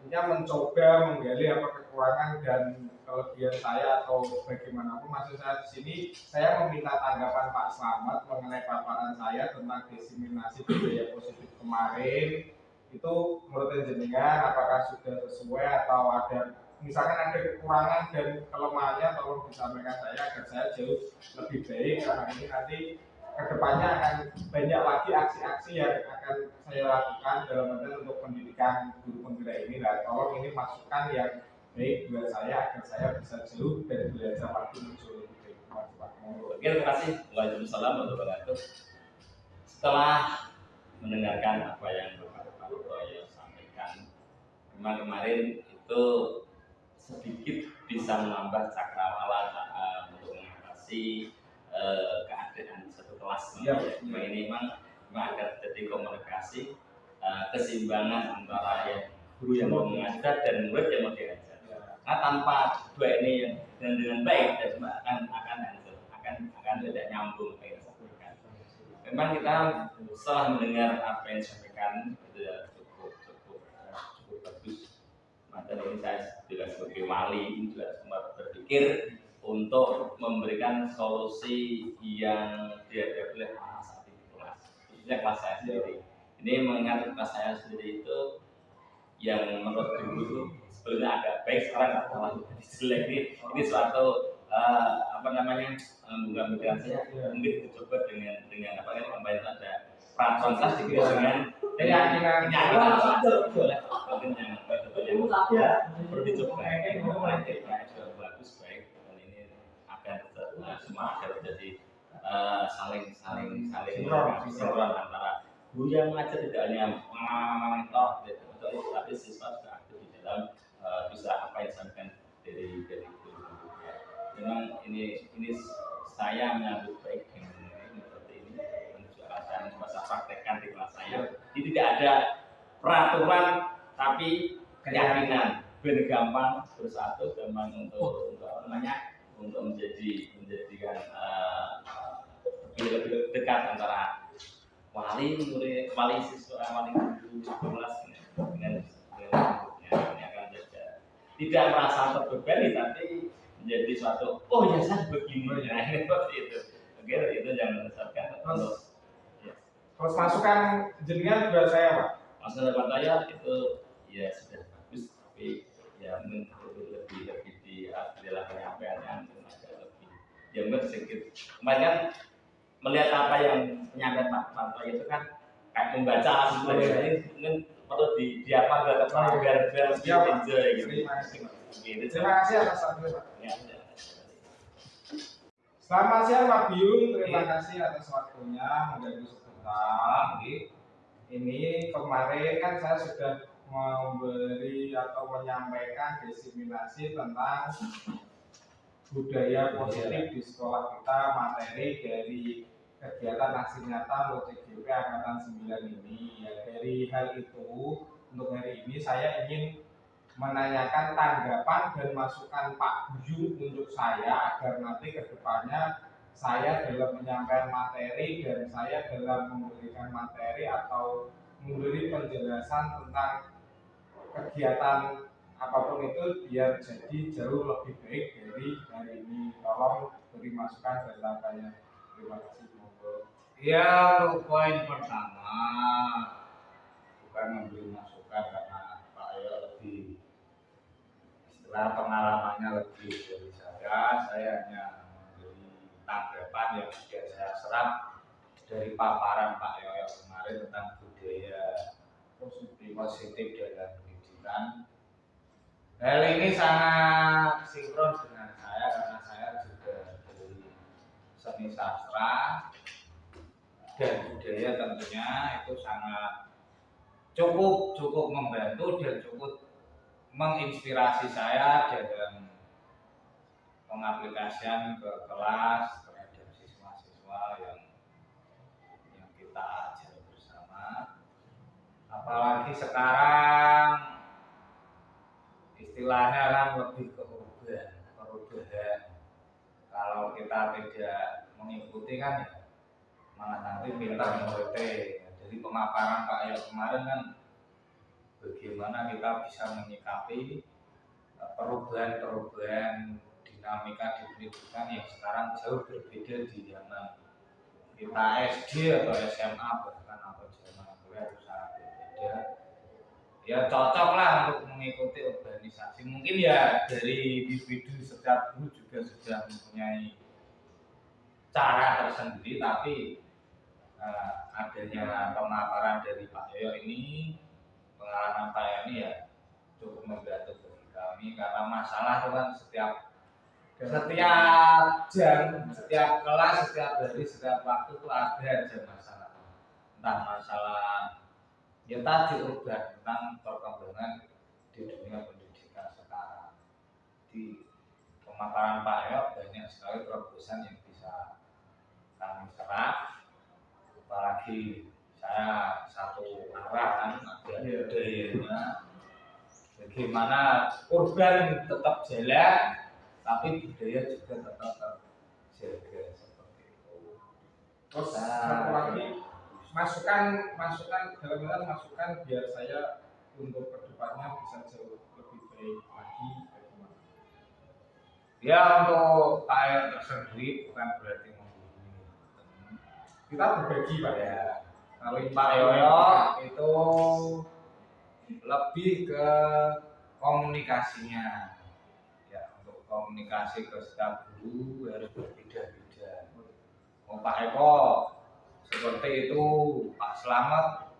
mencoba menggali apa kekurangan dan kelebihan saya atau bagaimanapun. Maksud saya di sini saya meminta tanggapan Pak Slamet mengenai paparan saya tentang diskriminasi budaya positif kemarin. Itu menurut jenengan apakah sudah sesuai atau ada misalkan ada kekurangan dan kelemahannya, tolong disampaikan saya agar saya jauh lebih baik, karena ini nanti kedepannya akan banyak lagi aksi-aksi yang akan saya lakukan dalam artian untuk pendidikan guru penggerak ini. Nah, tolong ini masukan yang baik buat saya agar saya bisa jauh dan belajar lagi muncul lebih baik. Terima kasih. Waalaikumsalam warahmatullahi wabarakatuh. Setelah mendengarkan apa yang Bapak Yoyo sampaikan, memang kemarin itu sedikit bisa menambah cakrawala untuk mengatasi keadaan satu kelas. Ini memang agar terjadi komunikasi, keseimbangan antara guru yang mau mengajar dan murid yang mau diajar. Nah, tanpa dua ini dengan baik, akan tidak nyambung. Memang kita setelah mendengar apa yang disampaikan itu ya cukup bagus. Maka ini saya juga sebagai wali ini juga sempat berpikir untuk memberikan solusi yang dihadapi oleh anak saat ini khususnya kelas saya sendiri. Ini mengingat kelas saya sendiri itu yang menurut dulu itu sebelumnya agak baik, sekarang agak terlalu jelek. Ini suatu membuka pikiran saya, mungkin dicoba dengan apa ini kemarin ada peraturan kelas dengan keyakinan mungkin yang perlu dicoba. Ini sudah bagus, baik, dan ini akan semua akan menjadi saling sinkron antara guru yang mengajar, tidak hanya mengajar tapi siswa juga aktif di dalam bisa apa yang disampaikan dari guru. Memang ini saya menyambut baik dengan ini seperti ini, dan juga saya bisa praktekkan di kelas saya. Ini tidak ada peraturan tapi keyakinan, benar gampang bersatu, gampang untuk menjadikan lebih dekat antara wali siswa, wali guru kelas dengan ini akan tidak merasa terbebani, tapi menjadi suatu oh ya saya begini ya seperti itu. Oke, itu jangan besarkan. Terus masukan jenengan buat saya Pak. Masukan saya itu ya sudah bagus, tapi ya mungkin lebih di adalah penyampaiannya mungkin agak lebih ya mungkin sedikit. Kemarin kan melihat apa yang penyampaian Pak Panto itu kan kayak membaca sebenarnya ini mungkin perlu apa biar lebih enjoy gitu. Terima kasih atas waktunya Pak. Ya. Selamat siang Pak Biung, terima kasih atas waktunya menjadi sebentar. Ini kemarin kan saya sudah memberi atau menyampaikan diseminasi tentang budaya positif di sekolah kita, materi dari kegiatan aksi nyata LOJGP Angkatan 9 ini. Ya, dari hal itu, untuk hari ini saya ingin menanyakan tanggapan dan masukan Pak Biung untuk saya agar nanti ke depannya saya dalam menyampaikan materi dan saya dalam memberikan materi atau memberi penjelasan tentang kegiatan apapun itu biar jadi jauh lebih baik dari hari ini. Tolong beri masukan dan tanggapannya. Terima kasih. Ya, untuk poin pertama bukan memberi masukan karena Pak Ayo lebih istilah pengalamannya lebih dari saya hanya memberi tanggapan yang sudah saya serap dari paparan Pak Yoyo kemarin tentang budaya positif dalam pendidikan. Hal ini sangat sinkron dengan saya karena saya juga dari seni sastra dan budaya tentunya itu sangat cukup membantu dan cukup menginspirasi saya dalam pengaplikasian ke kelas terhadap siswa-siswa yang kita ajar bersama. Apalagi sekarang istilahnya kan lebih ke perubahan. Kalau kita tidak mengikuti kan ya malah nanti pintar mengerti. Jadi pemaparan Pak Ayo kemarin kan bagaimana kita bisa menyikapi perubahan dinamika di pendidikan yang sekarang jauh berbeda di zaman kita SD atau SMA bahkan atau zaman kuliah itu sangat berbeda. Ya cocok lah untuk mengikuti organisasi. Mungkin ya dari individu setiap guru juga sudah mempunyai cara tersendiri, tapi adanya pemaparan dari Pak Yoyo ini, pengalaman saya ini ya cukup membantu bagi kami karena masalah itu kan setiap jam, setiap kelas, setiap hari, setiap waktu itu ada aja masalah. Entah masalah ya tadi urban tentang perkembangan di dunia pendidikan sekarang. Di pemaparan Pak Yoyo banyak sekali terobosan yang bisa kami serap. Apalagi saya satu arah kan ada budayanya, bagaimana urban tetap jalan tapi budaya juga tetap terjaga seperti itu. Terus satu lagi masukan dalam masukan biar saya untuk kedepannya bisa jauh lebih baik lagi bagaimana? Ya untuk Pak tersendiri bukan berarti kita berbagi Pak ya. Kalau Pak Yoyo itu lebih ke komunikasinya. Ya, untuk komunikasi ke setiap guru harus berbeda-beda. Pak Eko seperti itu, Pak Slamet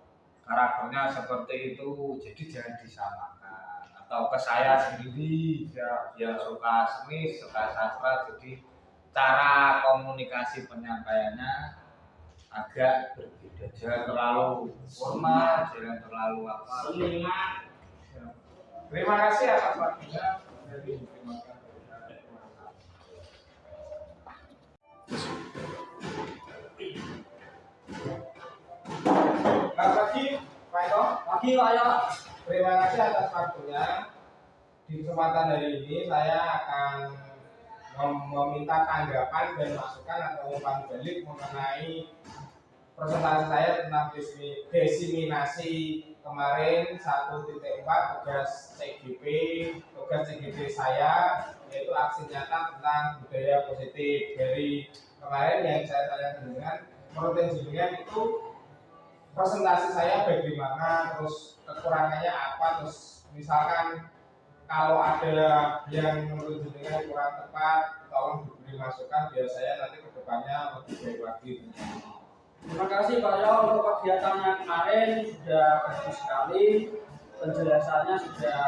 karakternya seperti itu, jadi jangan disamakan. Atau ke saya sendiri yang suka seni, suka sastra, jadi cara komunikasi penyampaiannya agak berbeda, jangan terlalu formal, jangan terlalu apa. Terima kasih atas waktunya. Terima kasih. Selamat pagi Pak Eko. Pagi Pak Ayo. Terima kasih atas waktunya. Di kesempatan hari ini saya akan meminta tanggapan dan masukan atau umpan balik mengenai presentasi saya tentang diseminasi kemarin 1.4 tugas CGP saya yaitu aksi nyata tentang budaya positif. Dari kemarin yang saya tanyakan dengan menurut jenengan itu presentasi saya bagaimana, terus kekurangannya apa, terus misalkan kalau ada yang menurut jenengan kurang tepat tolong diberi masukan biar saya nanti kedepannya lebih baik lagi. Terima kasih Pak Yo untuk kegiatannya kemarin sudah bagus sekali, penjelasannya sudah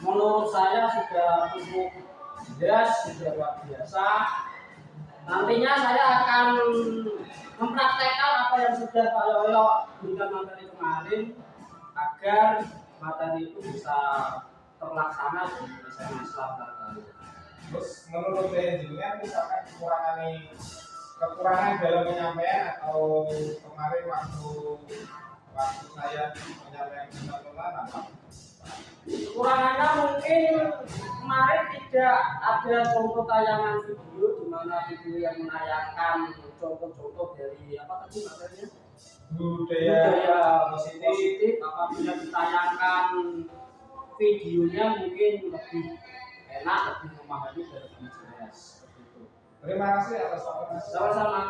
menurut saya sudah cukup jelas, sudah luar biasa. Nantinya saya akan mempraktekkan apa yang sudah Pak Yoyo berikan materi kemarin agar materi itu bisa terlaksana di Indonesia Islam. Terus menurut jenengan misalkan kekurangan dalam penyampaian atau kemarin waktu saya menyampaikan penyampaian apa? Kekurangannya mungkin kemarin tidak ada contoh tayangan video di mana video yang menayangkan contoh-contoh dari apa tadi materinya? Budaya positif. Apabila ditayangkan videonya mungkin lebih enak, lebih memahami dan lebih jelas. Seperti itu. Terima kasih atas waktunya. Sama-sama.